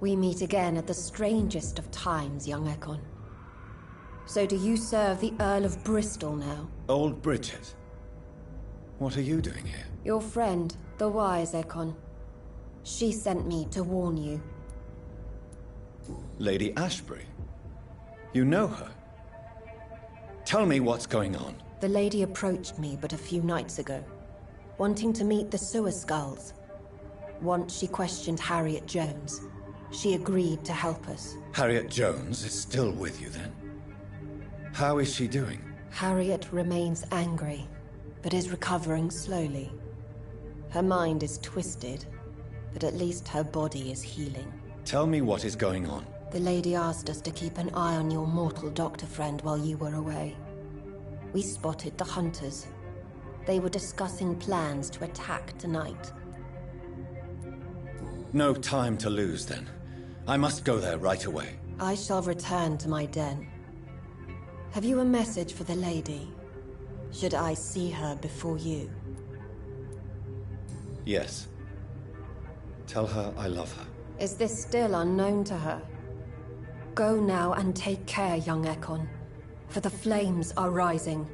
We meet again at the strangest of times, young Ekon. So do you serve the Earl of Bristol now? Old Bridget. What are you doing here? Your friend, the wise Ekon. She sent me to warn you. Lady Ashbury? You know her? Tell me what's going on. The lady approached me but a few nights ago, wanting to meet the Sewer Skulls. Once she questioned Harriet Jones. She agreed to help us. Harriet Jones is still with you then? How is she doing? Harriet remains angry, but is recovering slowly. Her mind is twisted, but at least her body is healing. Tell me what is going on. The lady asked us to keep an eye on your mortal doctor friend while you were away. We spotted the hunters. They were discussing plans to attack tonight. No time to lose then. I must go there right away. I shall return to my den. Have you a message for the lady? Should I see her before you? Yes. Tell her I love her. Is this still unknown to her? Go now and take care, young Ekon, for the flames are rising.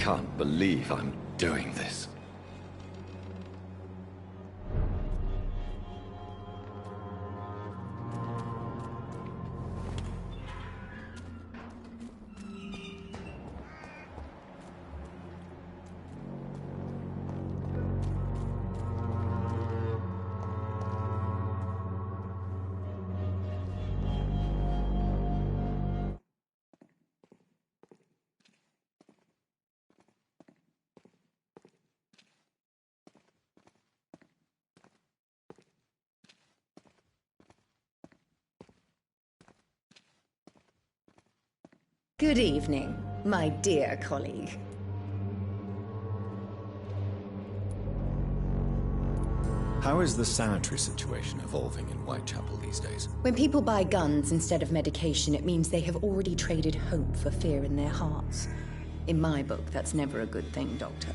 can't believe I'm doing this. Good evening, my dear colleague. How is the sanitary situation evolving in Whitechapel these days? When people buy guns instead of medication, it means they have already traded hope for fear in their hearts. In my book, that's never a good thing, Doctor.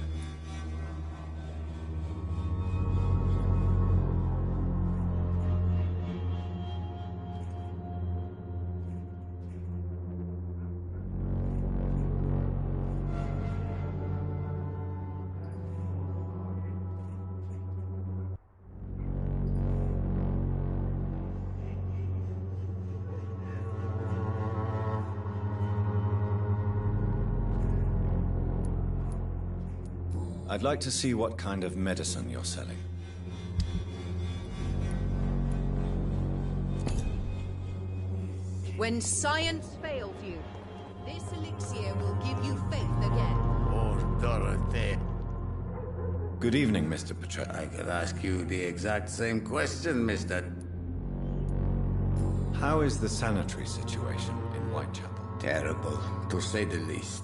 I'd like to see what kind of medicine you're selling. When science fails you, this elixir will give you faith again. Oh, Dorothy. Good evening, Mr. Petrescu. I could ask you the exact same question, mister. How is the sanitary situation in Whitechapel? Terrible, to say the least.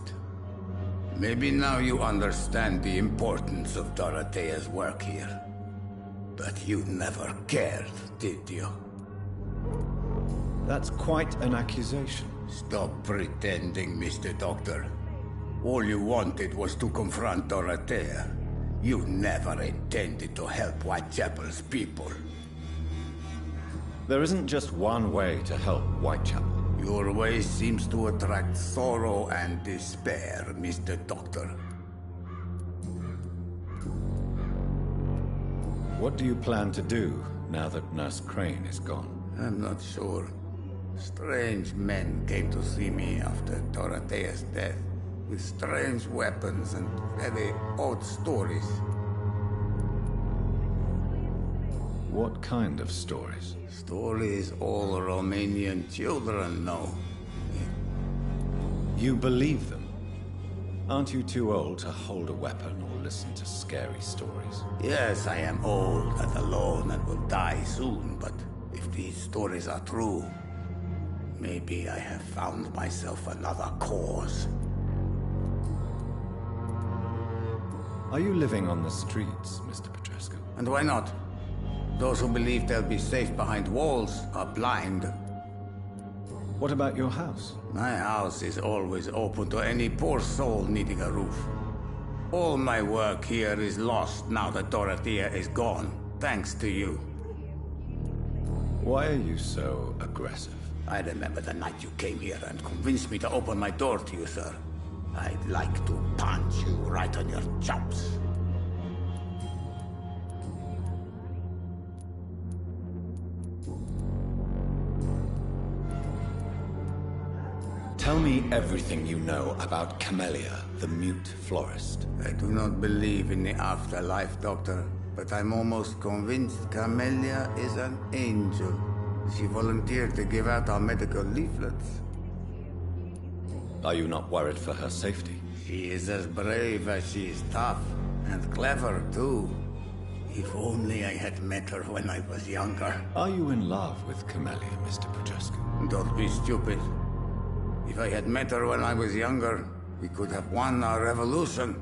Maybe now you understand the importance of Dorothea's work here. But you never cared, did you? That's quite an accusation. Stop pretending, Mr. Doctor. All you wanted was to confront Dorothea. You never intended to help Whitechapel's people. There isn't just one way to help Whitechapel. Your way seems to attract sorrow and despair, Mr. Doctor. What do you plan to do now that Nurse Crane is gone? I'm not sure. Strange men came to see me after Dorothea's death, with strange weapons and very odd stories. What kind of stories? Stories all Romanian children know. You believe them? Aren't you too old to hold a weapon or listen to scary stories? Yes, I am old and alone and will die soon, but if these stories are true, maybe I have found myself another cause. Are you living on the streets, Mr. Petrescu? And why not? Those who believe they'll be safe behind walls are blind. What about your house? My house is always open to any poor soul needing a roof. All my work here is lost now that Dorothea is gone, thanks to you. Why are you so aggressive? I remember the night you came here and convinced me to open my door to you, sir. I'd like to punch you right on your chops. Tell me everything you know about Camellia, the mute florist. I do not believe in the afterlife, Doctor, but I'm almost convinced Camellia is an angel. She volunteered to give out our medical leaflets. Are you not worried for her safety? She is as brave as she is tough, and clever, too. If only I had met her when I was younger. Are you in love with Camellia, Mr. Petrescu? Don't be stupid. If I had met her when I was younger, we could have won our revolution.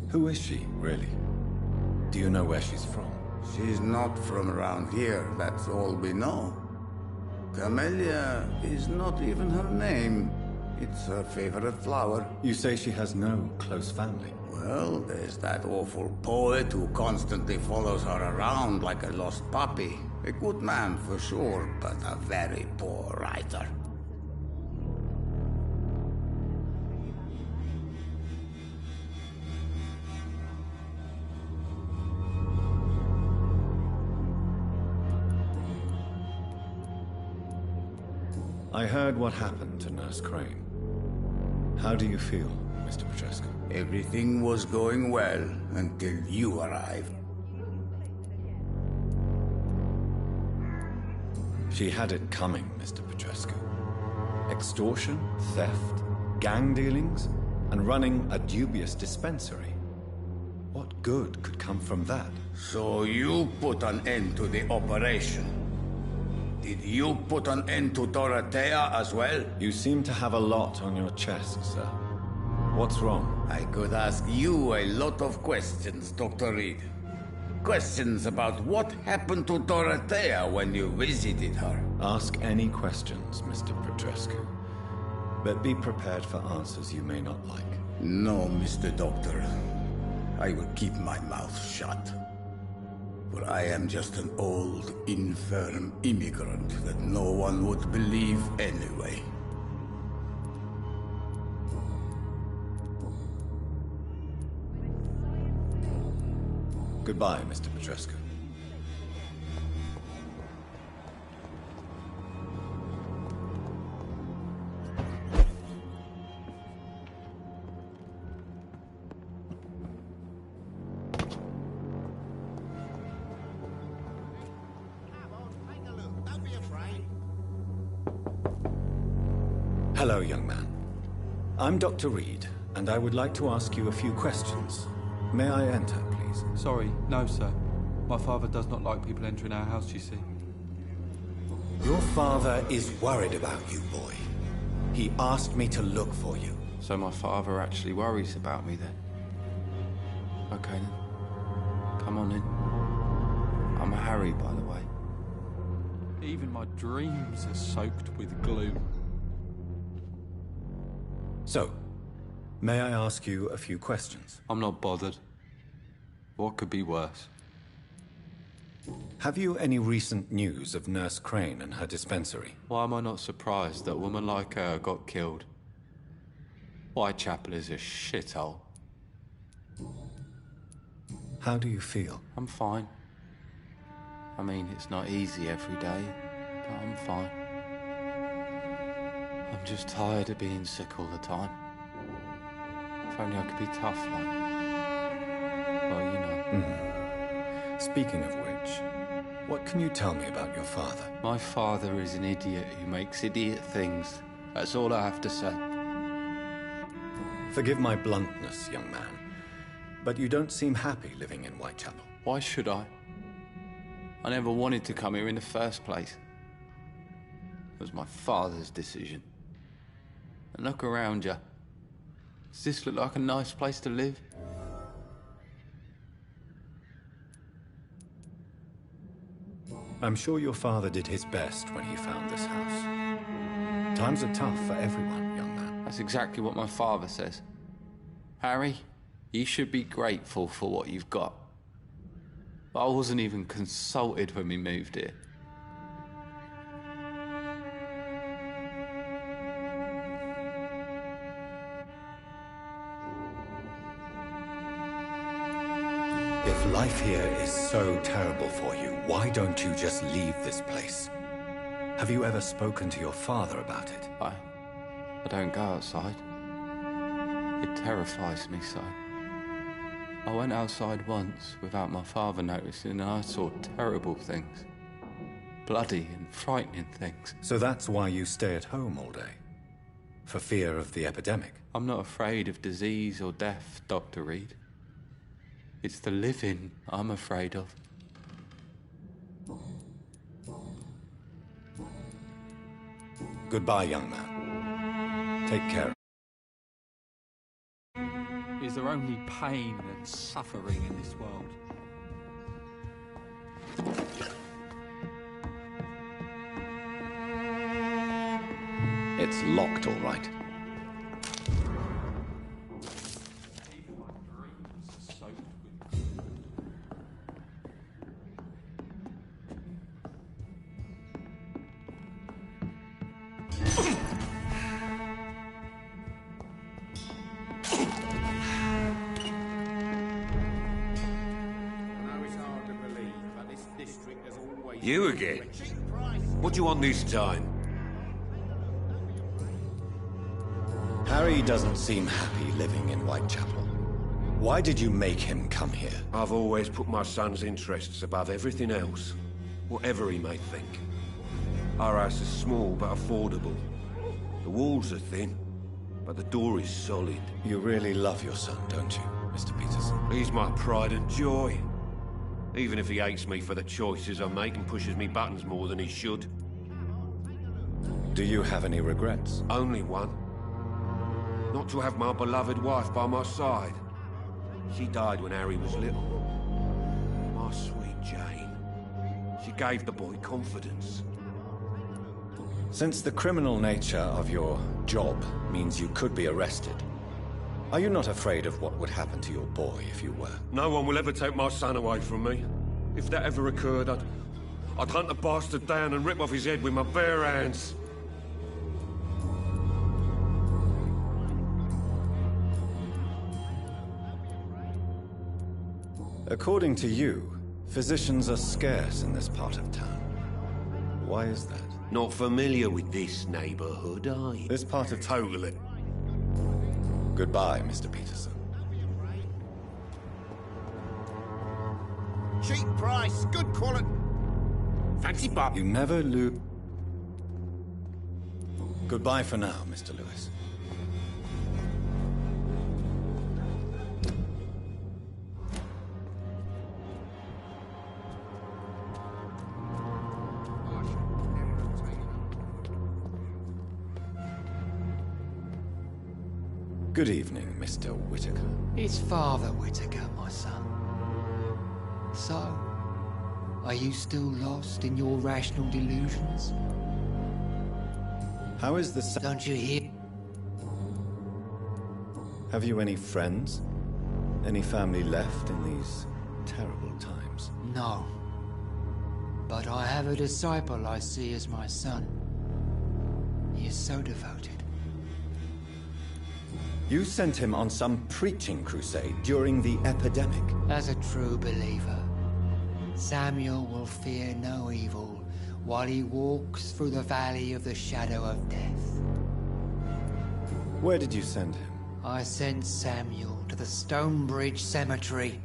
Who is she, really? Do you know where she's from? She's not from around here, that's all we know. Camellia is not even her name. It's her favorite flower. You say she has no close family? Well, there's that awful poet who constantly follows her around like a lost puppy. A good man for sure, but a very poor writer. I heard what happened to Nurse Crane. How do you feel, Mr. Petrescu? Everything was going well until you arrived. She had it coming, Mr. Petrescu. Extortion, theft, gang dealings, and running a dubious dispensary. What good could come from that? So you put an end to the operation. Did you put an end to Dorothea as well? You seem to have a lot on your chest, sir. What's wrong? I could ask you a lot of questions, Dr. Reed. Questions about what happened to Dorothea when you visited her. Ask any questions, Mr. Petrescu. But be prepared for answers you may not like. No, Mr. Doctor. I will keep my mouth shut. For I am just an old, infirm immigrant that no one would believe anyway. Goodbye, Mr. Petrescu. Hello, young man. I'm Dr. Reed, and I would like to ask you a few questions. May I enter, please? Sorry, no, sir. My father does not like people entering our house, you see. Your father is worried about you, boy. He asked me to look for you. So my father actually worries about me, then? Okay, then. Come on in. I'm Harry, by the way. Even my dreams are soaked with gloom. So, may I ask you a few questions? I'm not bothered. What could be worse? Have you any recent news of Nurse Crane and her dispensary? Why am I not surprised that a woman like her got killed? Whitechapel is a shithole. How do you feel? I'm fine. I mean, it's not easy every day, but I'm fine. I'm just tired of being sick all the time. If only I could be tough, like... well, you know. Speaking of which, what can you tell me about your father? My father is an idiot who makes idiot things. That's all I have to say. Forgive my bluntness, young man, but you don't seem happy living in Whitechapel. Why should I? I never wanted to come here in the first place. It was my father's decision. And look around you. Does this look like a nice place to live? I'm sure your father did his best when he found this house. Times are tough for everyone, young man. That's exactly what my father says. Harry, you should be grateful for what you've got. But I wasn't even consulted when we moved here. If life here is so terrible for you, why don't you just leave this place? Have you ever spoken to your father about it? I don't go outside. It terrifies me so. I went outside once without my father noticing and I saw terrible things. Bloody and frightening things. So that's why you stay at home all day? For fear of the epidemic? I'm not afraid of disease or death, Dr. Reed. It's the living I'm afraid of. Goodbye, young man. Take care. Is there only pain and suffering in this world? It's locked, all right. You again? What do you want this time? Harry doesn't seem happy living in Whitechapel. Why did you make him come here? I've always put my son's interests above everything else, whatever he may think. Our house is small but affordable. The walls are thin, but the door is solid. You really love your son, don't you, Mr. Peterson? He's my pride and joy. Even if he hates me for the choices I make and pushes me buttons more than he should. Do you have any regrets? Only one. Not to have my beloved wife by my side. She died when Harry was little. My sweet Jane. She gave the boy confidence. Since the criminal nature of your job means you could be arrested, are you not afraid of what would happen to your boy if you were? No one will ever take my son away from me. If that ever occurred, I'd hunt the bastard down and rip off his head with my bare hands. According to you, physicians are scarce in this part of town. Why is that? Not familiar with this neighborhood, are you? This part of... Totally. Goodbye, Mr. Peterson. Cheap price, good quality. Fancy Bob. You never lose... Goodbye for now, Mr. Lewis. Good evening, Mr. Whitaker. It's Father Whitaker, my son. So, are you still lost in your rational delusions? How is the... Don't you hear? Have you any friends? Any family left in these terrible times? No. But I have a disciple I see as my son. He is so devoted. You sent him on some preaching crusade during the epidemic. As a true believer, Samuel will fear no evil while he walks through the valley of the shadow of death. Where did you send him? I sent Samuel to the Stonebridge Cemetery,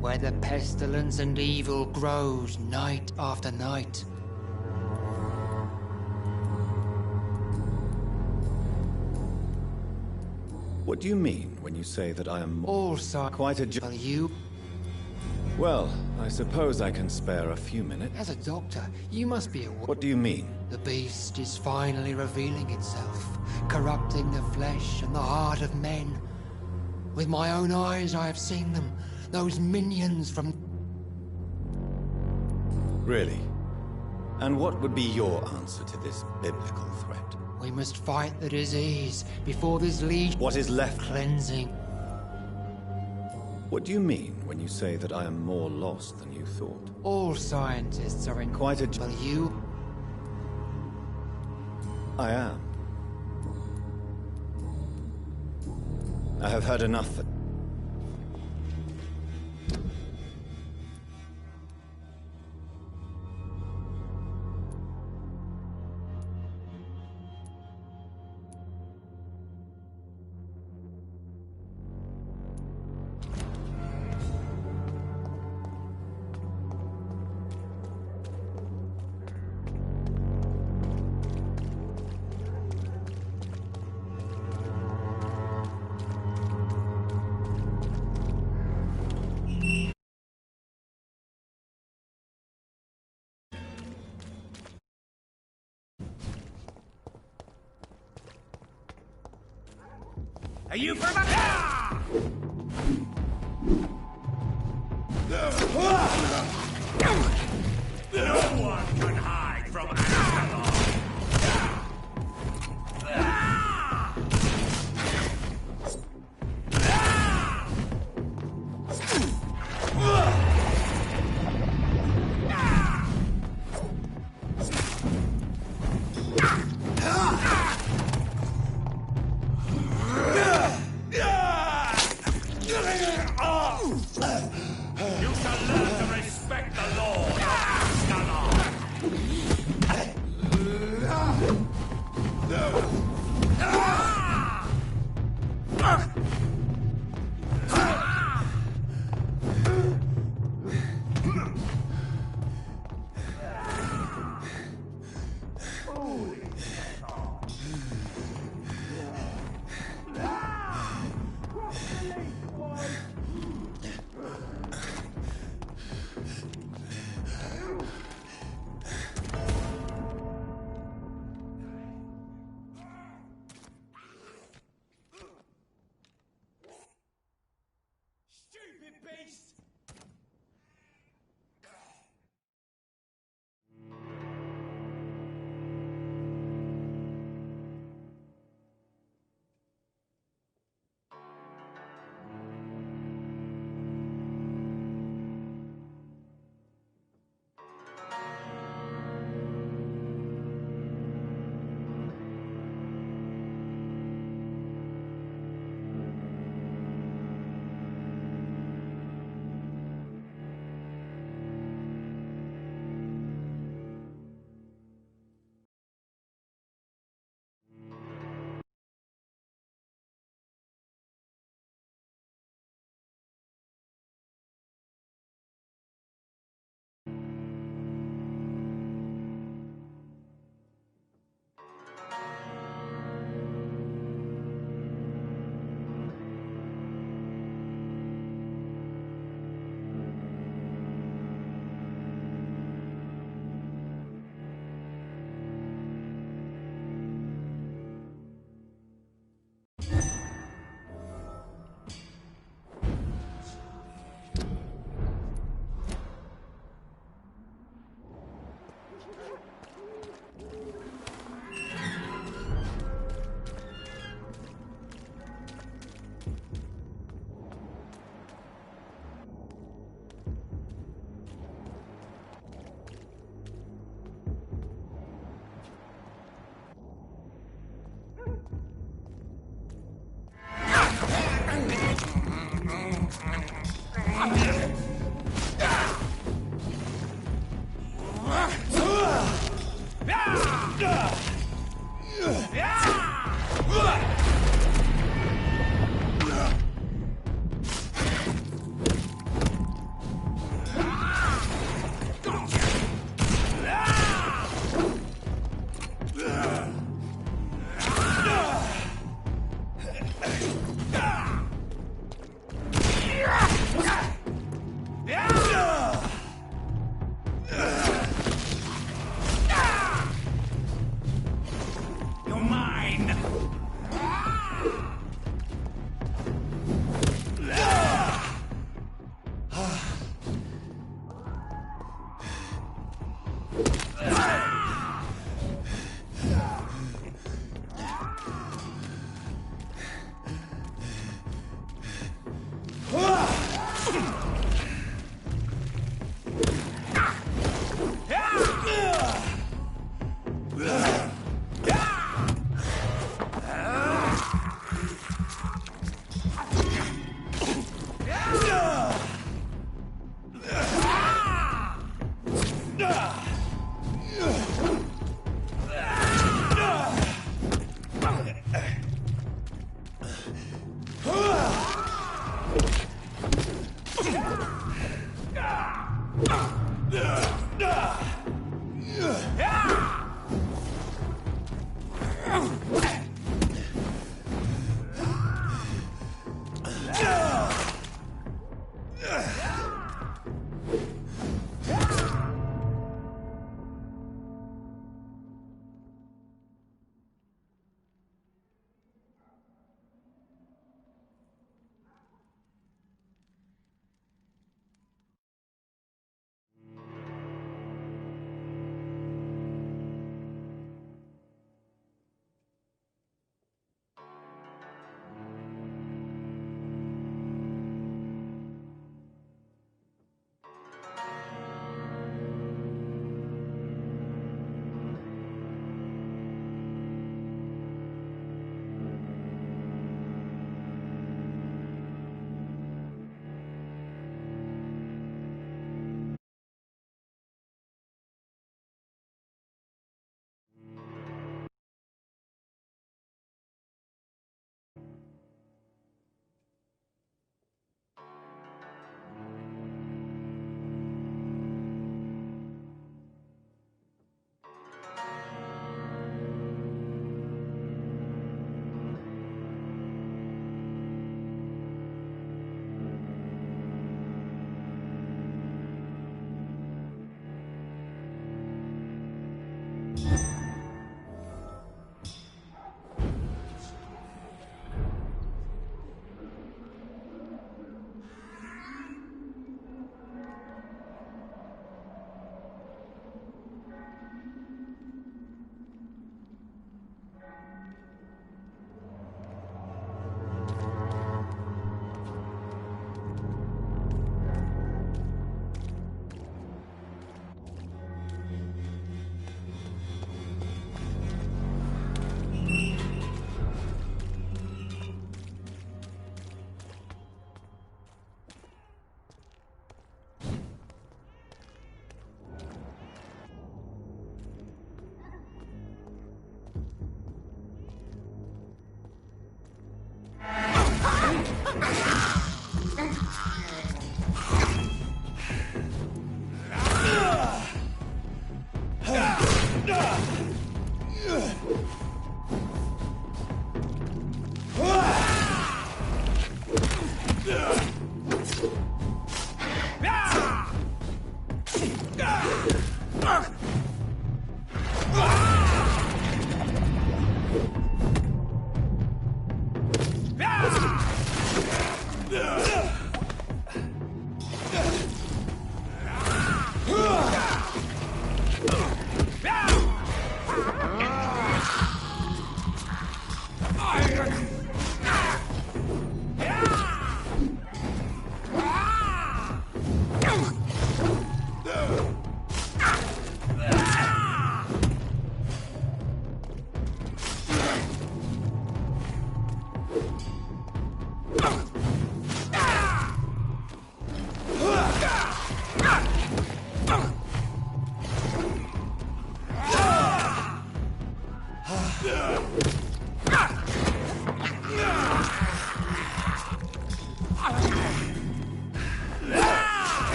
where the pestilence and evil grows night after night. What do you mean when you say that I am also quite a you? Well, I suppose I can spare a few minutes. As a doctor, you must be aware. What do you mean? The beast is finally revealing itself, corrupting the flesh and the heart of men. With my own eyes, I have seen them. Those minions from... Really? And what would be your answer to this biblical threat? We must fight the disease before this legion... What is left? Cleansing. What do you mean when you say that I am more lost than you thought? All scientists are in... Quite a... Well, you... I am. I have heard enough for... Are you for my... No one can hide from Ascalon.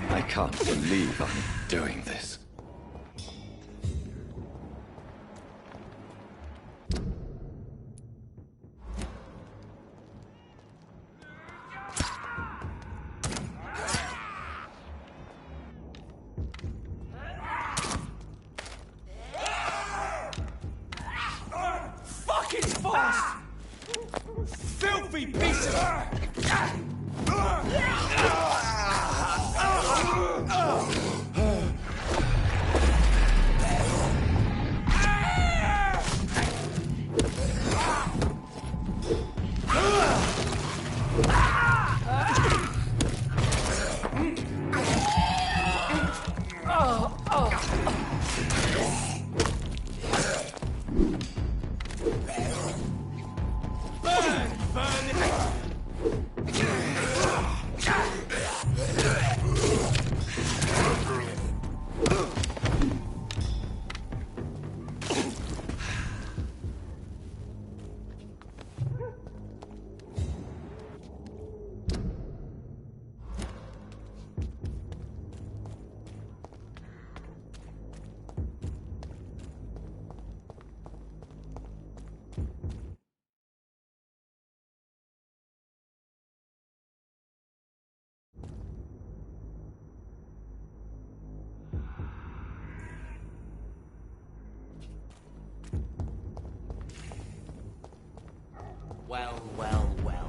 I can't believe I'm doing this. Fucking fast! Filthy piece of... Well, well, well.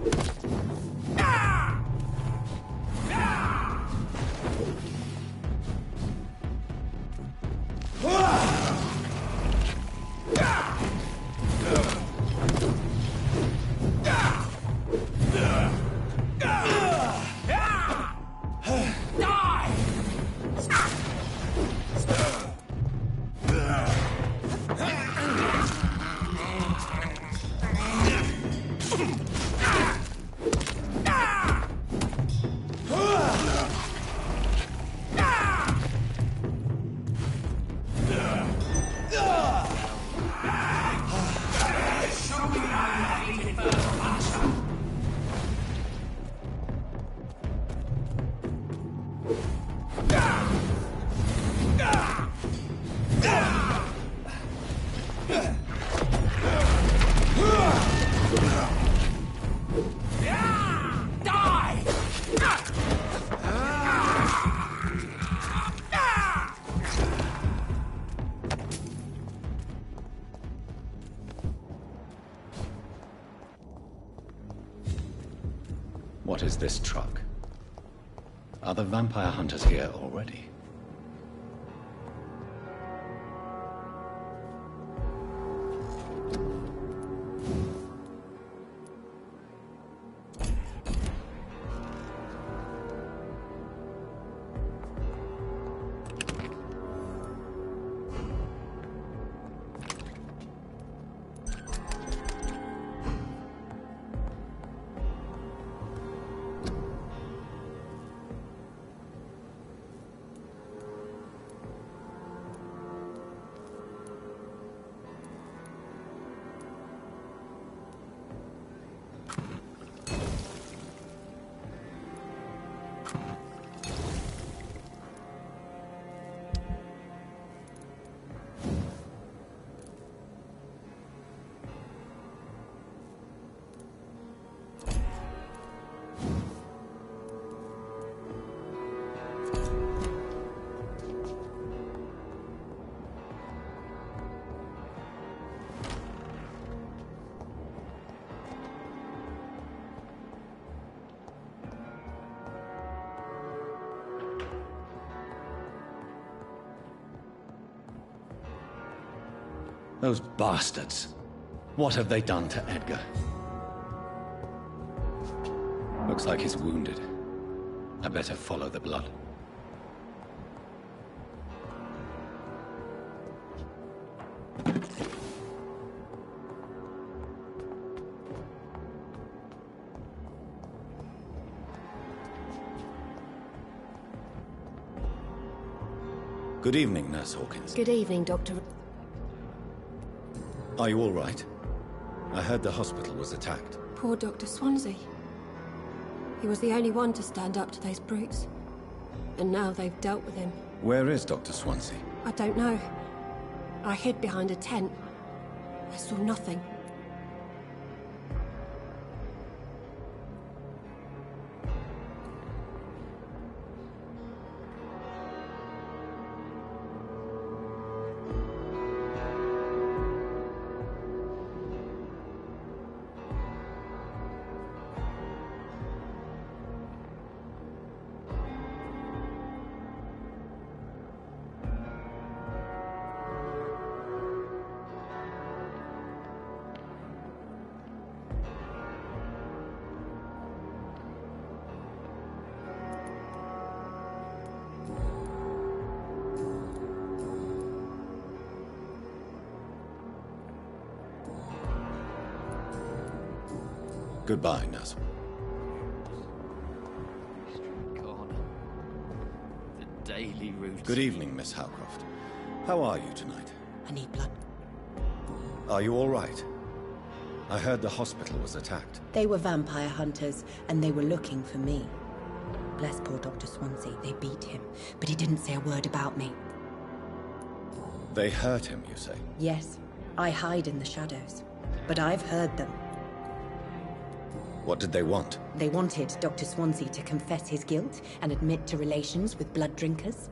What is this truck? Are the vampire hunters here already? Those bastards. What have they done to Edgar? Looks like he's wounded. I better follow the blood. Good evening, Nurse Hawkins. Good evening, Dr. Are you all right? I heard the hospital was attacked. Poor Dr. Swansea. He was the only one to stand up to those brutes. And now they've dealt with him. Where is Dr. Swansea? I don't know. I hid behind a tent. I saw nothing. Goodbye, nurse. God. The daily routine. Good evening, Miss Howcroft. How are you tonight? I need blood. Are you all right? I heard the hospital was attacked. They were vampire hunters, and they were looking for me. Bless poor Dr. Swansea. They beat him, but he didn't say a word about me. They hurt him, you say? Yes, I hide in the shadows, but I've heard them. What did they want? They wanted Dr. Swansea to confess his guilt and admit to relations with blood drinkers.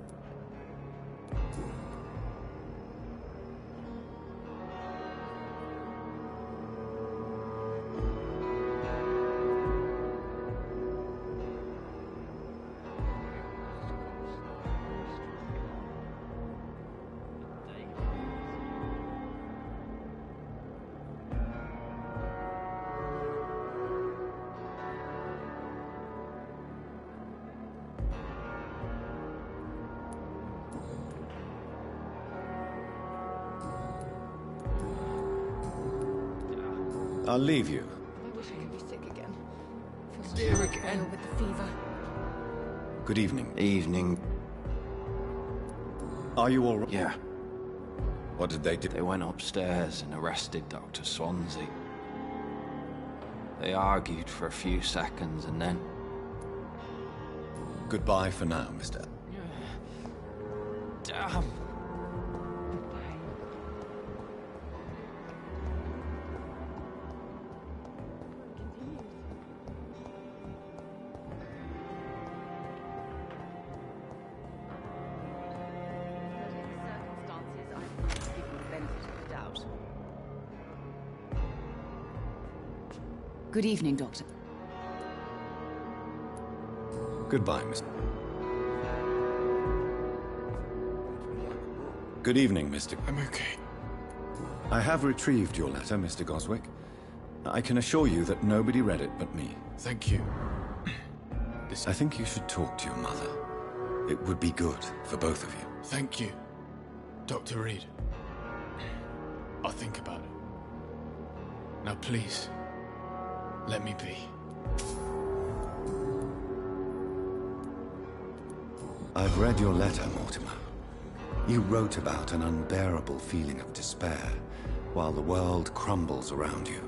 I'll leave you. I wish I could be sick again. Dear again. With the fever. Good evening. Evening. Are you all right? Yeah. What did they do? They went upstairs and arrested Dr. Swansea. They argued for a few seconds and then... Goodbye for now, Mr. Damn. Good evening, Doctor. Goodbye, Miss. Good evening, Mr. I'm okay. I have retrieved your letter, Mr. Goswick. I can assure you that nobody read it but me. Thank you. I think you should talk to your mother. It would be good for both of you. Thank you, Dr. Reed. I'll think about it. Now please, let me be. I've read your letter, Mortimer. You wrote about an unbearable feeling of despair while the world crumbles around you.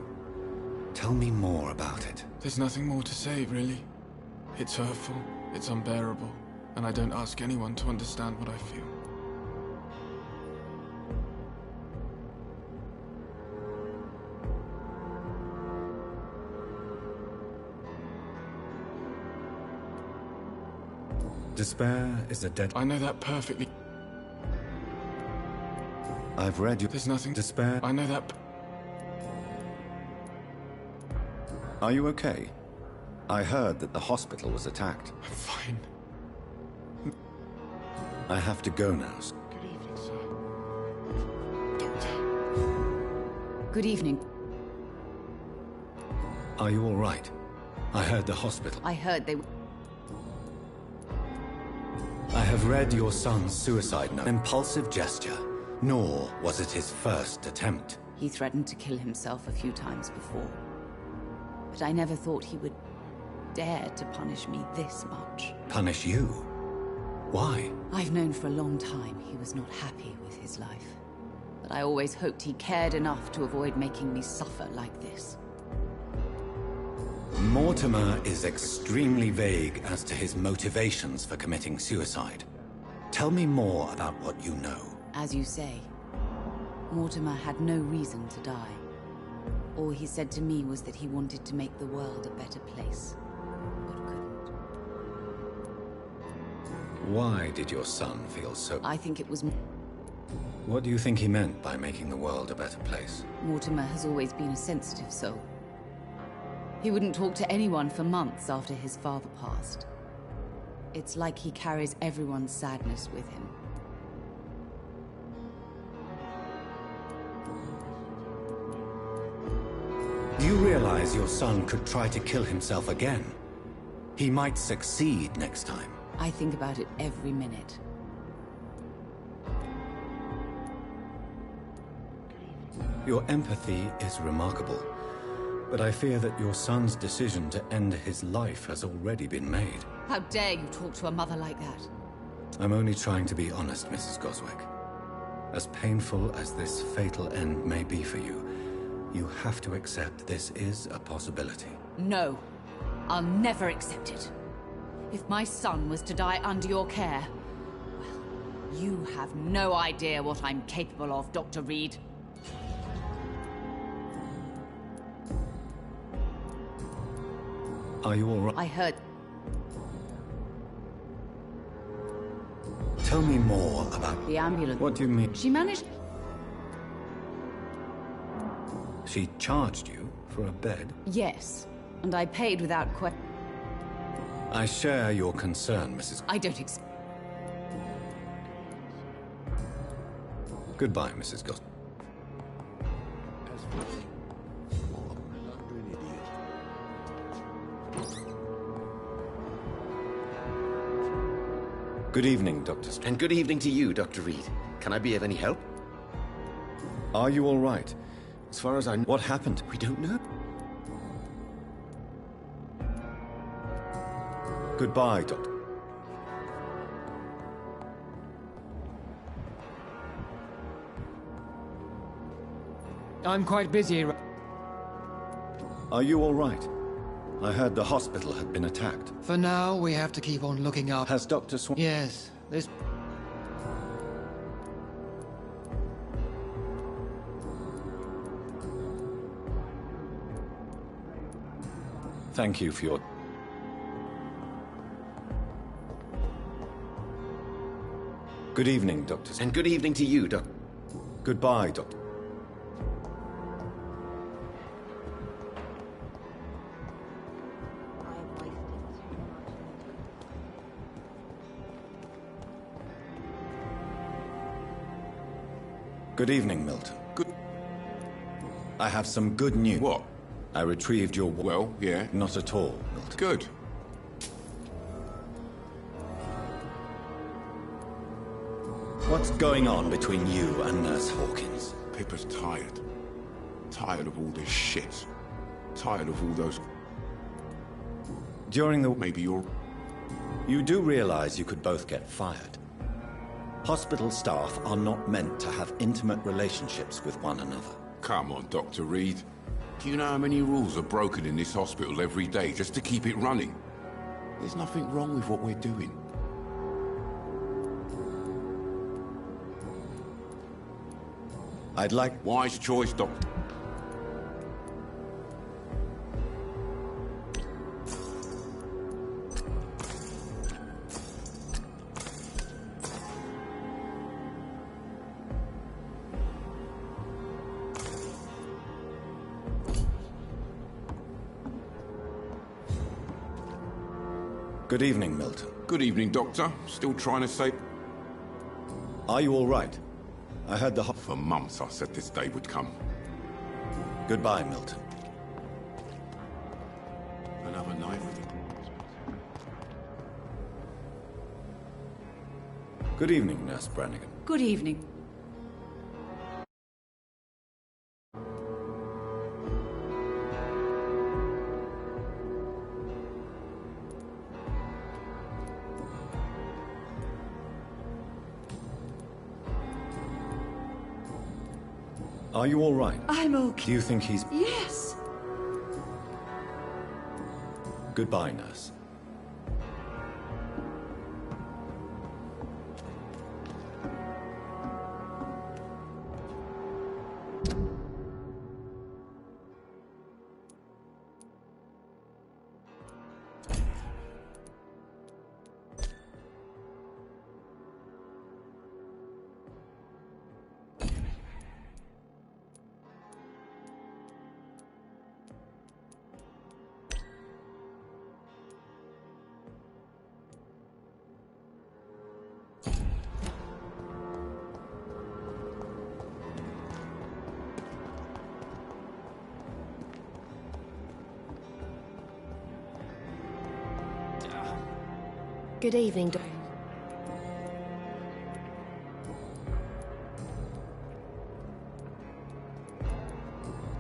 Tell me more about it. There's nothing more to say, really. It's hurtful, it's unbearable, and I don't ask anyone to understand what I feel. Despair is a dead... I know that perfectly. I've read you... There's nothing... Despair... I know that... Are you okay? I heard that the hospital was attacked. I'm fine. I have to go now. Good evening, sir. Doctor. Good evening. Are you all right? I heard the hospital. I heard they... I have read your son's suicide note. Impulsive gesture, nor was it his first attempt. He threatened to kill himself a few times before. But I never thought he would dare to punish me this much. Punish you? Why? I've known for a long time he was not happy with his life. But I always hoped he cared enough to avoid making me suffer like this. Mortimer is extremely vague as to his motivations for committing suicide. Tell me more about what you know. As you say, Mortimer had no reason to die. All he said to me was that he wanted to make the world a better place, but couldn't. Why did your son feel so... I think it was... What do you think he meant by making the world a better place? Mortimer has always been a sensitive soul. He wouldn't talk to anyone for months after his father passed. It's like he carries everyone's sadness with him. You realize your son could try to kill himself again? He might succeed next time. I think about it every minute. Your empathy is remarkable, but I fear that your son's decision to end his life has already been made. How dare you talk to a mother like that? I'm only trying to be honest, Mrs. Goswick. As painful as this fatal end may be for you, you have to accept this is a possibility. No, I'll never accept it. If my son was to die under your care, well, you have no idea what I'm capable of, Dr. Reed. Are you all right? I heard... Tell me more about... The ambulance. What do you mean? She managed... She charged you for a bed? Yes, and I paid without question. I share your concern, Mrs. I don't Goodbye, Mrs. Gos... Good evening, Dr. Strange. And good evening to you, Dr. Reed. Can I be of any help? Are you all right? As far as I know, what happened? We don't know. Goodbye, Doctor. I'm quite busy. Are you all right? I heard the hospital had been attacked. For now, we have to keep on looking up. Has Dr. Swan... Yes, this... Thank you for your... Good evening, Dr. And good evening to you, Doctor. Goodbye, Doctor. Good evening, Milton. Good. I have some good news. What? I retrieved your... Well, yeah. Not at all, Milton. Good. What's going on between you and Nurse Hawkins? Pippa's tired. Tired of all this shit. Tired of all those... During the... Maybe you're... You do realize you could both get fired. Hospital staff are not meant to have intimate relationships with one another. Come on, Dr. Reed. Do you know how many rules are broken in this hospital every day just to keep it running? There's nothing wrong with what we're doing. I'd like... Wise choice, Doctor. Good evening, Milton. Good evening, Doctor. Still trying to say... Are you all right? I heard the... For months I said this day would come. Goodbye, Milton. Another night with him. Good evening, Nurse Brannigan. Good evening. Are you all right? I'm okay. Do you think he's... Yes. Goodbye, nurse. Good evening, Doctor.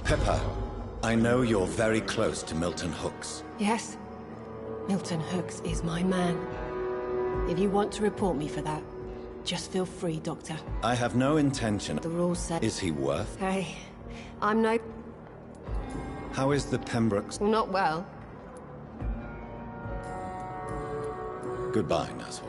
Pepper, I know you're very close to Milton Hooks. Yes? Milton Hooks is my man. If you want to report me for that, just feel free, Doctor. I have no intention... The rules say... Is he worth? Hey, I'm no... How is the Pembrokes? Well, not well. Goodbye, Nurse.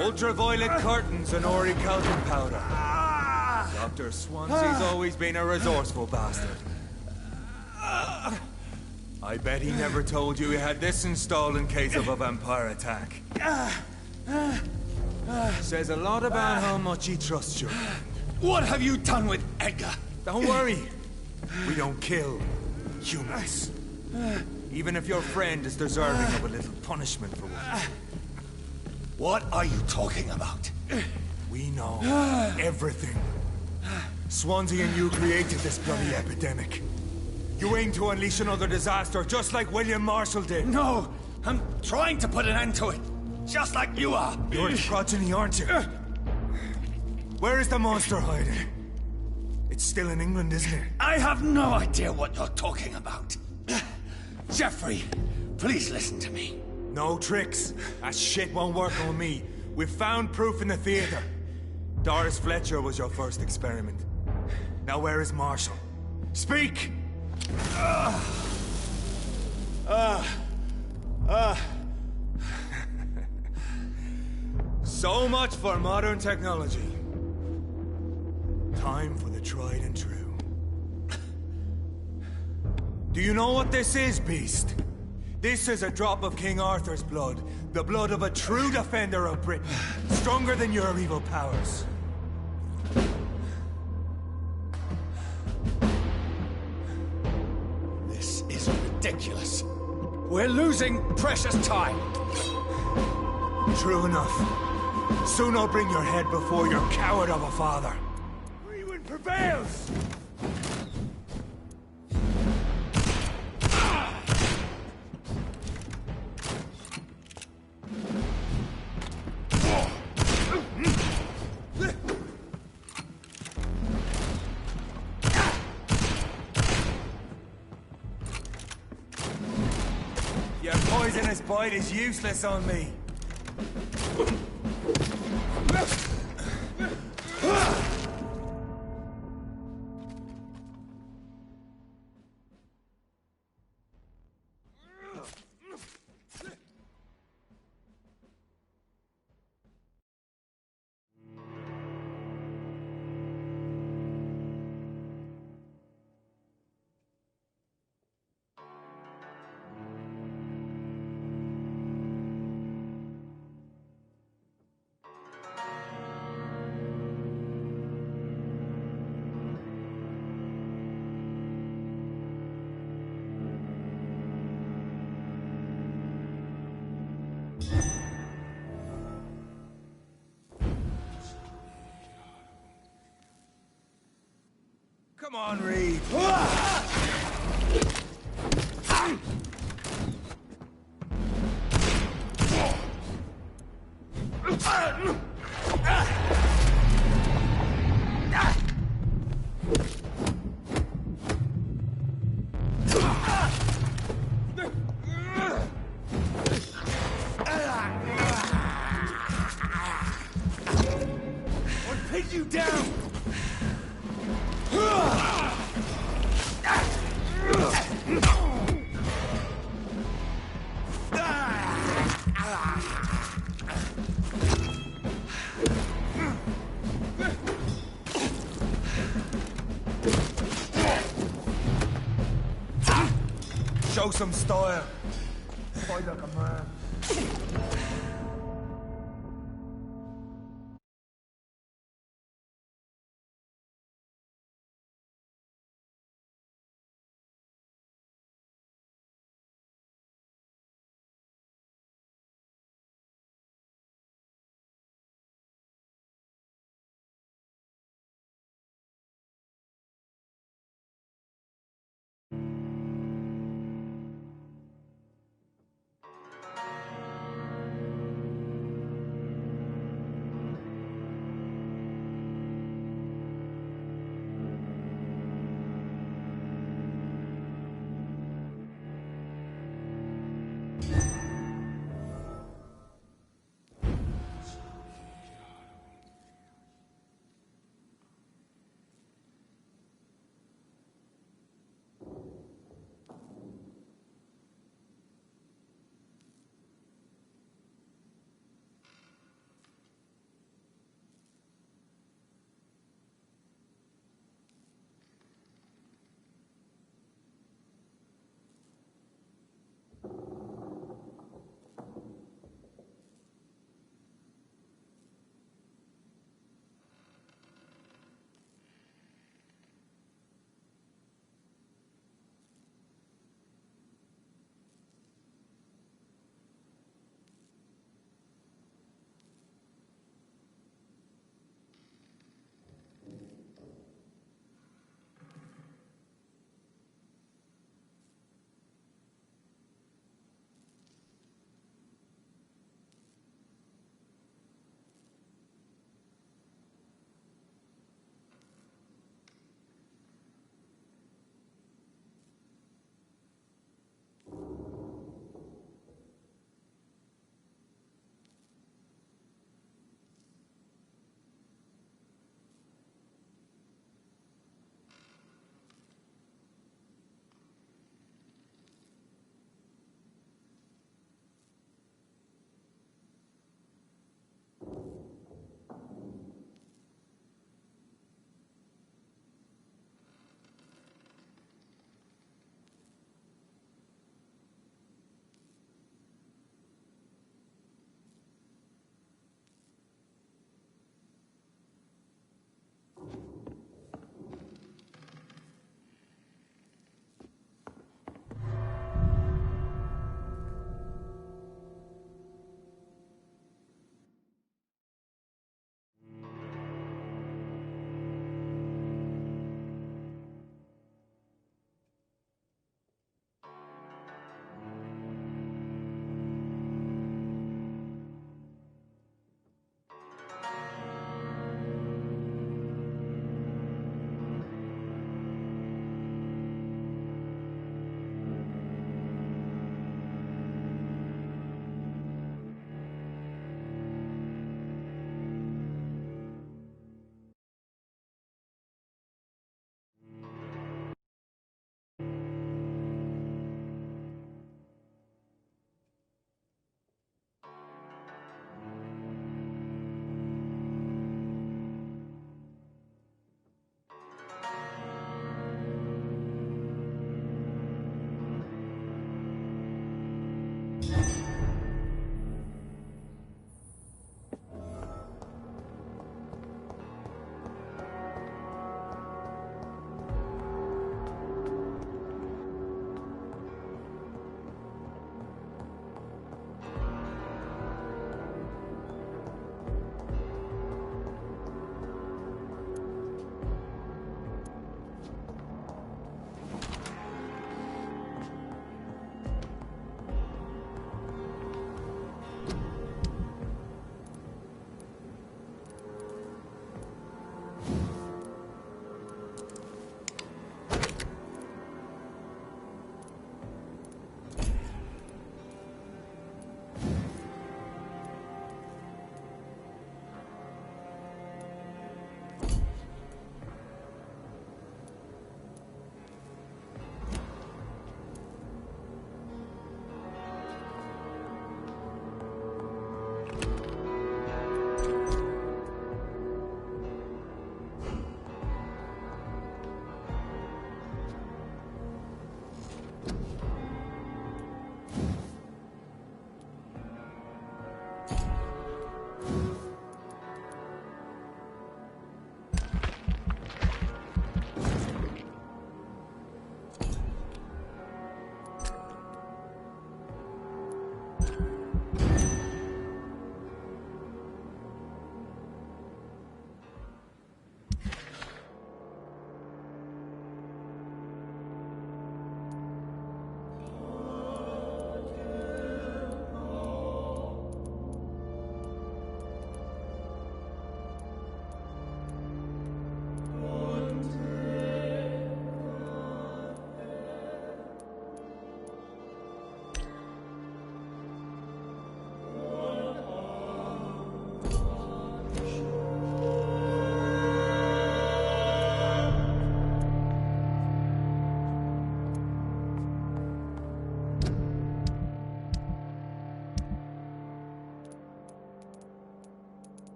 Ultraviolet curtains and Ori Calvin powder. Dr. Swansea's always been a resourceful bastard. I bet he never told you he had this installed in case of a vampire attack. Says a lot about how much he trusts you. What have you done with Edgar? Don't worry. We don't kill humans. Even if your friend is deserving of a little punishment for what. What are you talking about? We know everything. Swansea and you created this bloody epidemic. You aim to unleash another disaster, just like William Marshall did. No! I'm trying to put an end to it! Just like you are! You're the progeny, aren't you? Where is the monster hiding? It's still in England, isn't it? I have no idea what you're talking about. Jeffrey, please listen to me. No tricks. That shit won't work on me. We've found proof in the theater. Doris Fletcher was your first experiment. Now where is Marshall? Speak! So much for modern technology. Time for the tried and true. Do you know what this is, Beast? This is a drop of King Arthur's blood. The blood of a true defender of Britain. Stronger than your evil powers. This is ridiculous. We're losing precious time. True enough. Soon I'll bring your head before your coward of a father. Rewind prevails! poisonous bite is useless on me. Come on, Reed. I'll pin you down. Show some style. Fight like a man.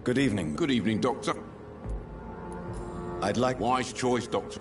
Good evening. Good evening, Doctor. I'd like... Wise choice, Doctor.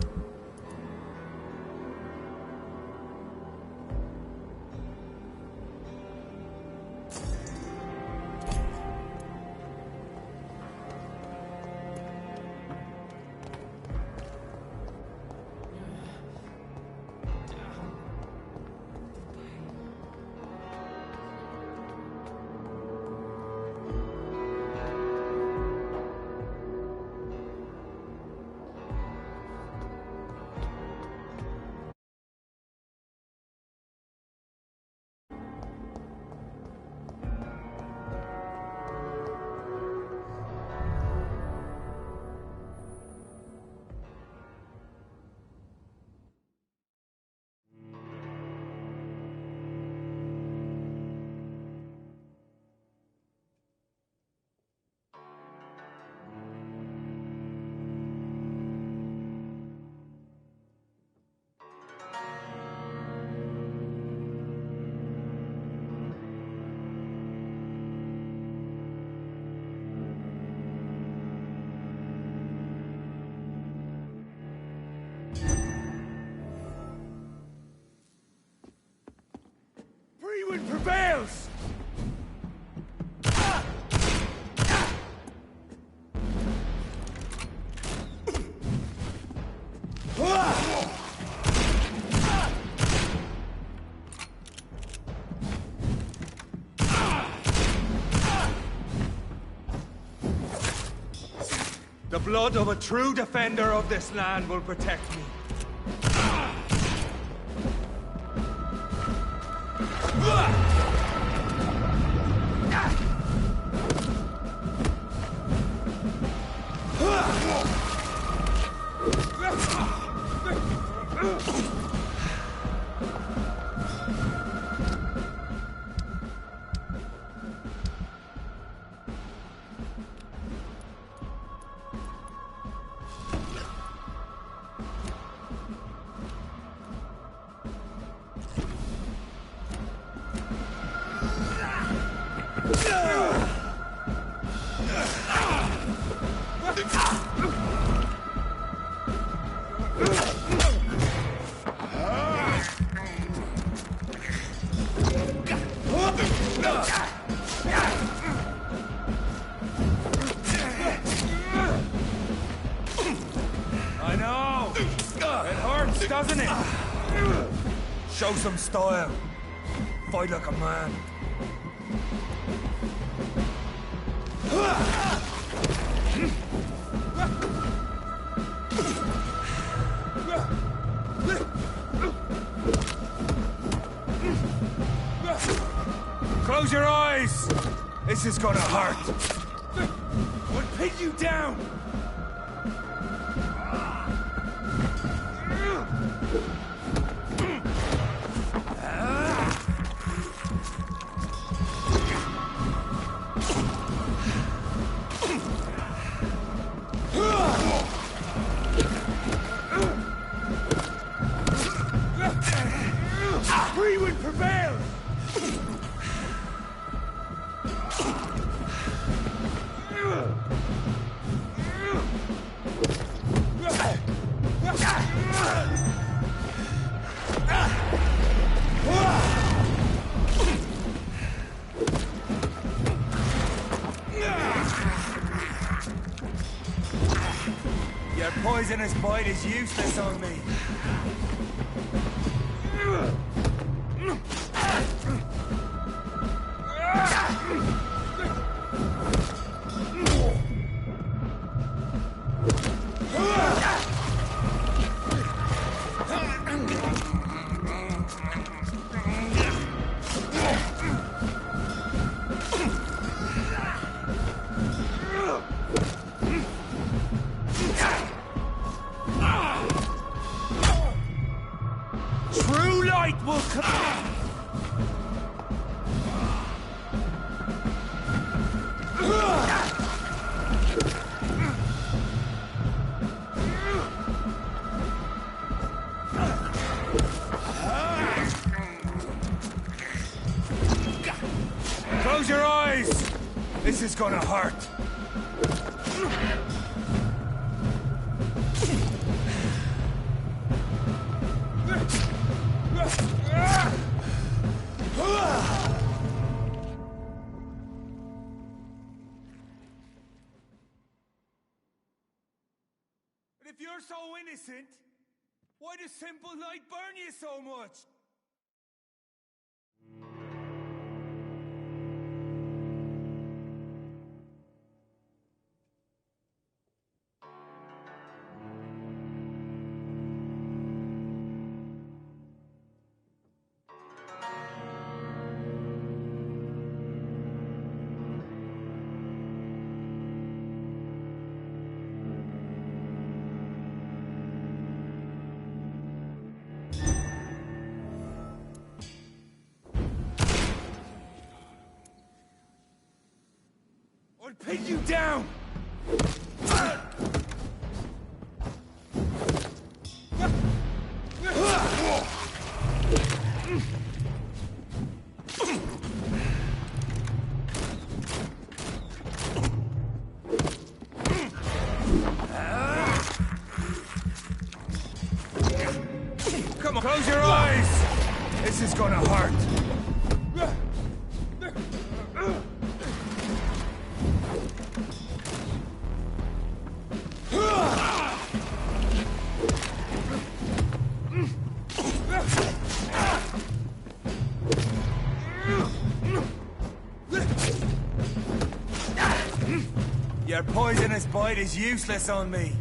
Freewind prevails! The blood of a true defender of this land will protect me. I know! It hurts, doesn't it? Show some style. Fight like a man. This is gonna hurt. I'll pin you down. We would prevail! Your poisonous bite is useless on me. True light will come. Close your eyes. This is gonna hurt. But if you're so innocent, why does simple light burn you so much? I'll pin you down! Come on, close your eyes! This is gonna hurt. Your poisonous bite is useless on me.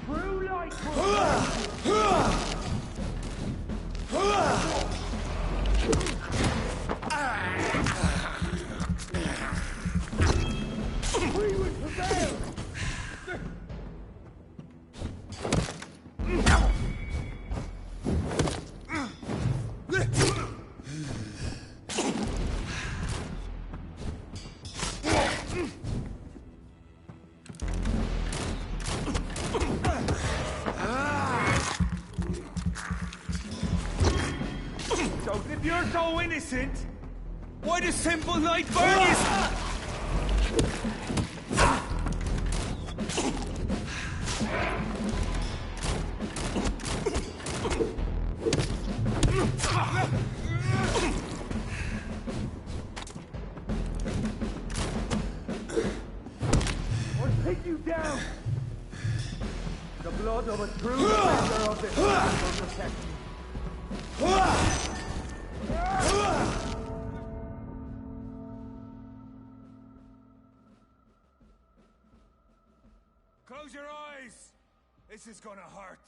True light we would prevail! So if you're so innocent, why does simple light burn you? Or take you down. The blood of a true defender of this land will protect you. Close your eyes! This is gonna hurt.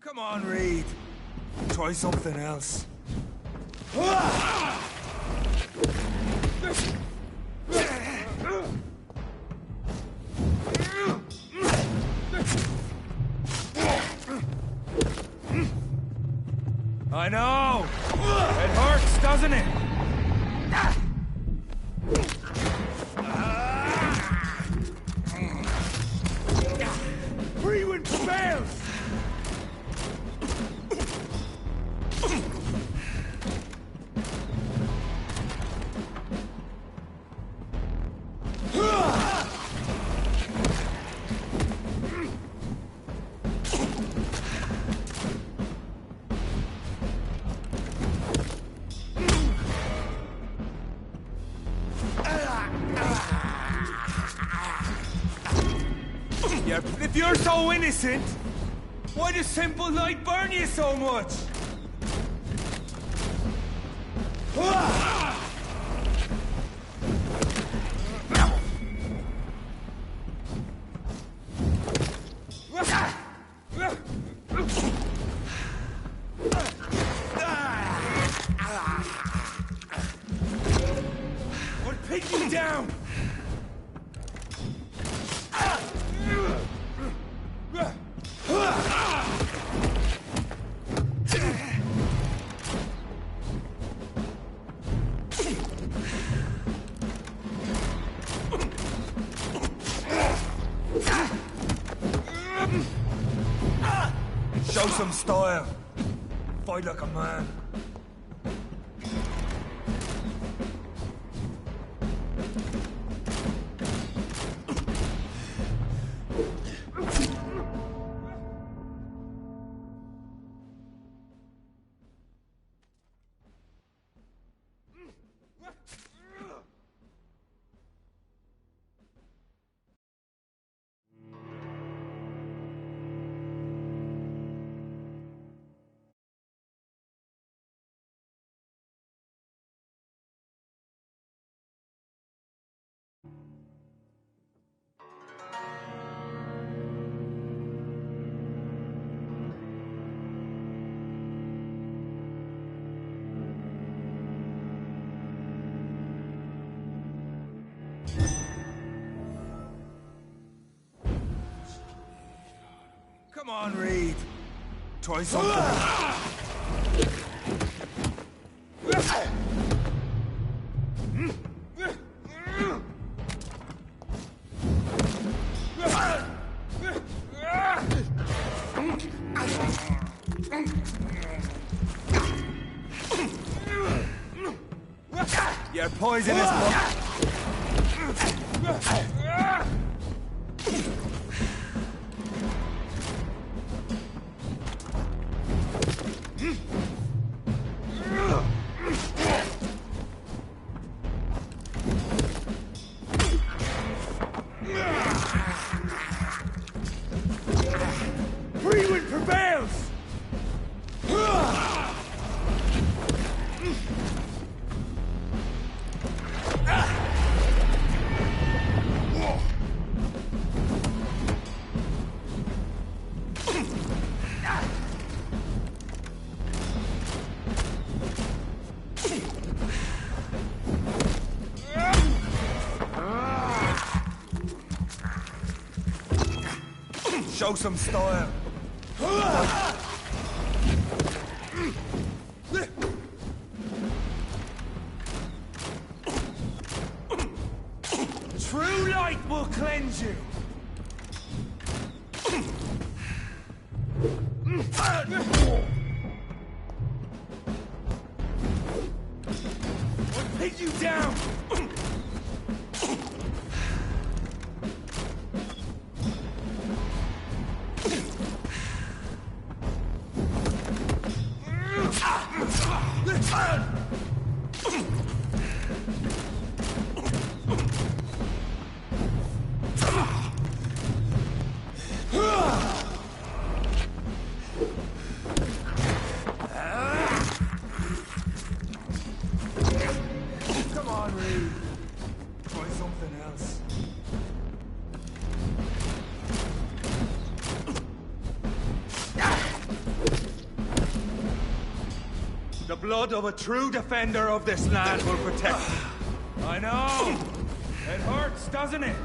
Come on, Reed. Try something else. I know! It hurts, doesn't it? Freewind prevails! If you're so innocent, why does simple light burn you so much? We'll pin you down! Show some style. Fight like a man. Come on, Reed. Try something. You're poisonous, Freewind prevails! Show some style. True light will cleanse you! I'll pin you down! Come on, Reed. Try something else. The blood of a true defender of this land will protect you. I know! It hurts, doesn't it?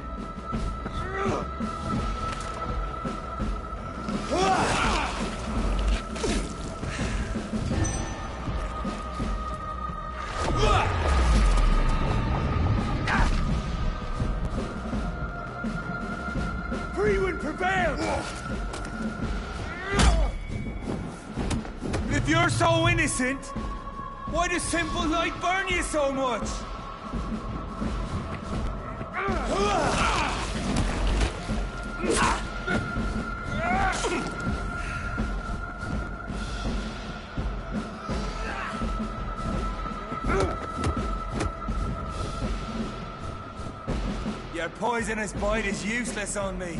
Free will prevail! If you're so innocent, why does simple light burn you so much? Your poisonous bite is useless on me.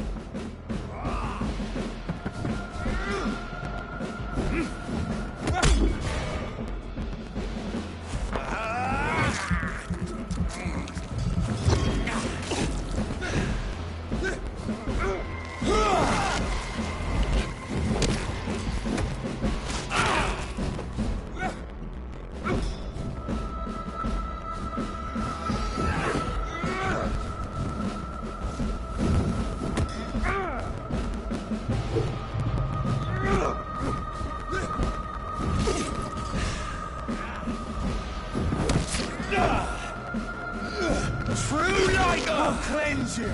True light will cleanse you!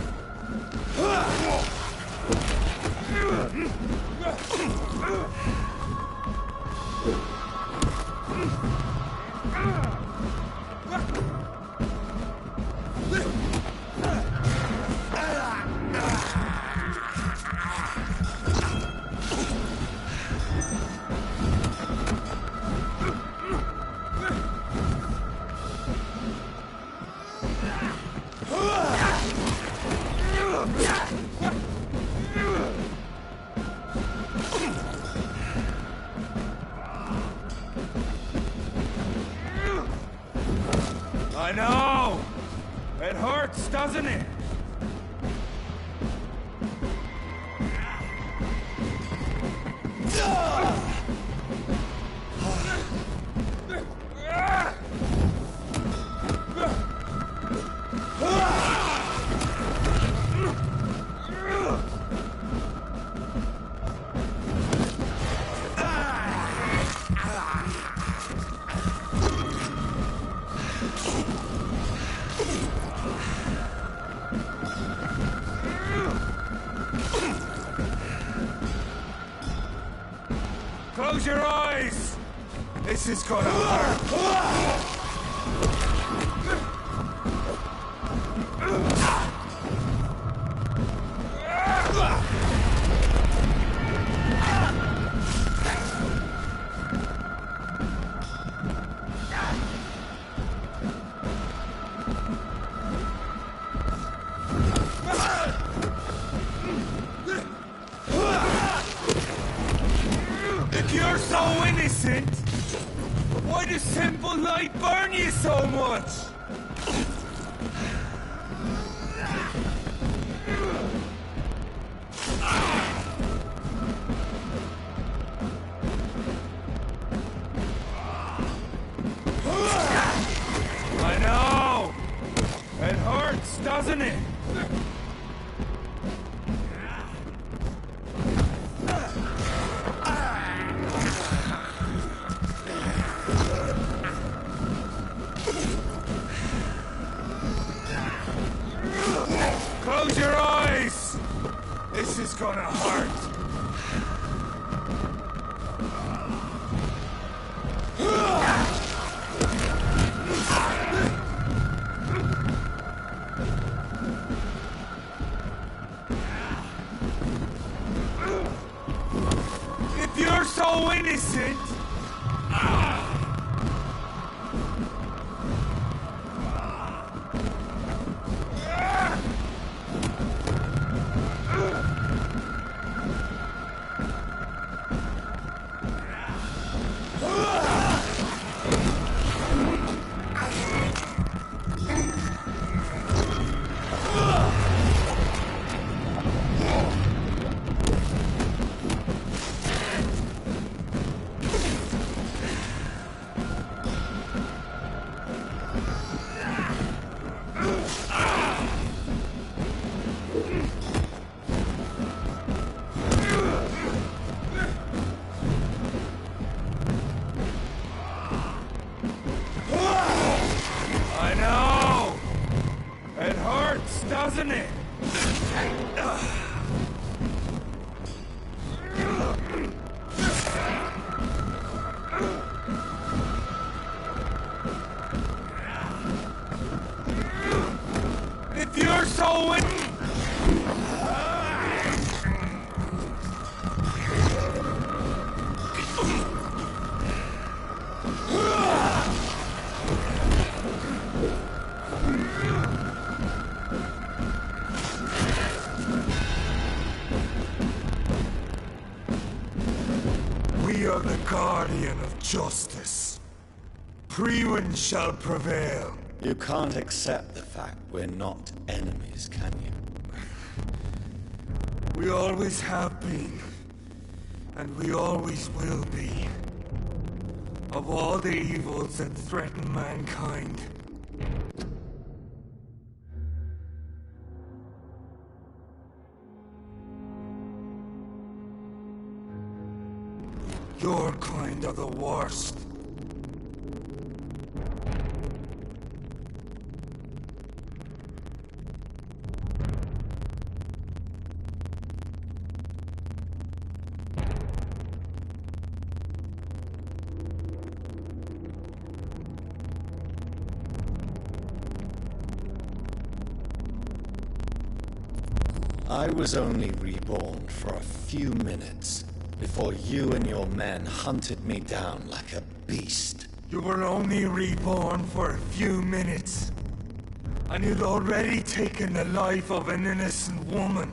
I know! It hurts, doesn't it? Close your eyes! This is gonna hurt! If you're so innocent, why does simple light burn you so much? I know! It hurts, doesn't it? Close your eyes! This is gonna hurt. If you're so innocent... Doesn't it? If you're so the guardian of justice. Priwen shall prevail. You can't accept the fact we're not enemies, can you? We always have been. And we always will be. Of all the evils that threaten mankind. Your kind are the worst. I was only reborn for a few minutes before you and your men hunted me down like a beast. You were only reborn for a few minutes. And you'd already taken the life of an innocent woman.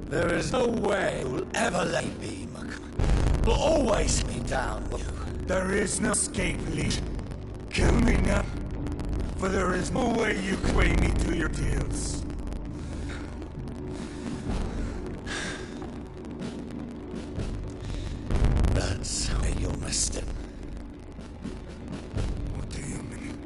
There is no way you'll ever let me be, You'll always be down with you. There is no escape, Lee. Kill me now. For there is no way you can sway me to your deals. That's where you missed it. What do you mean?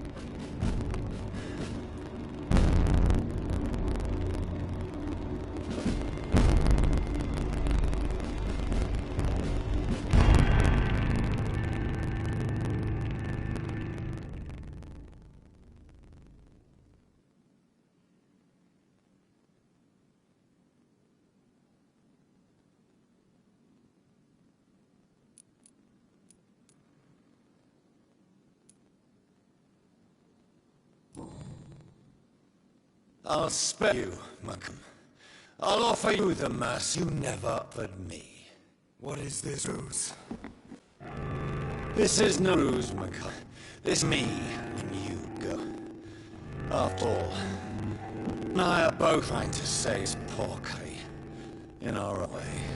I'll spare you, Malcolm. I'll offer you the mercy you never offered me. What is this ruse? This is no ruse, Malcolm. This is me and you go. After all, you and I are both trying to save poor Kay in our own way.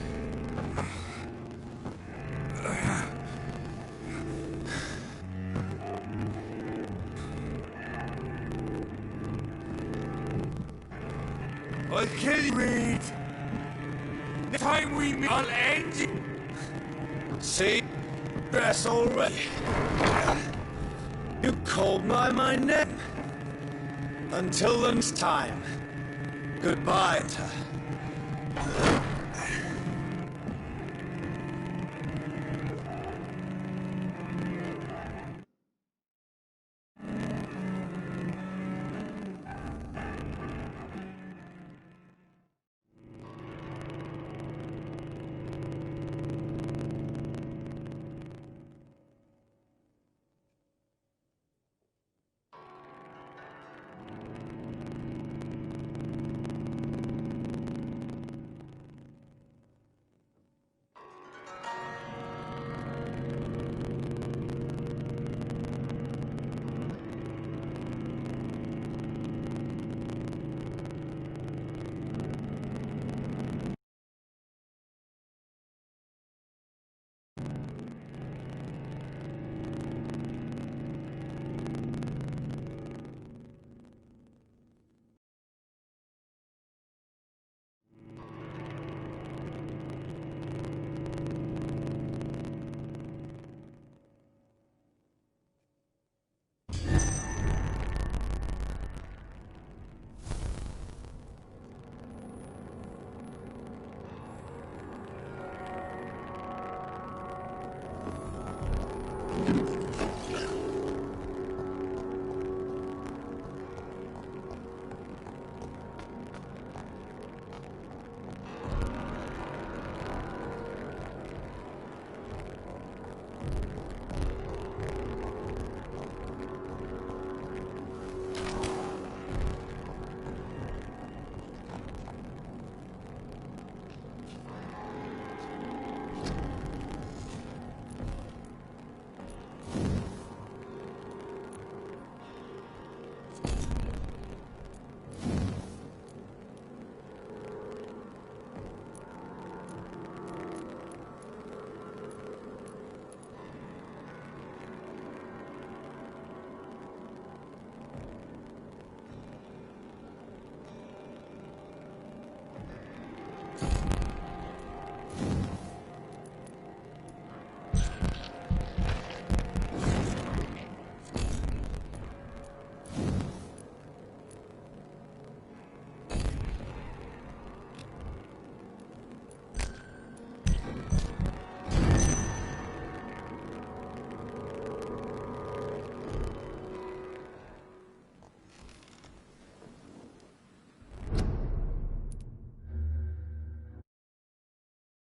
I'll kill you, Reed! The time we meet, I'll end you! See? Dress already. You called my name. Until the next time. Goodbye, Enter.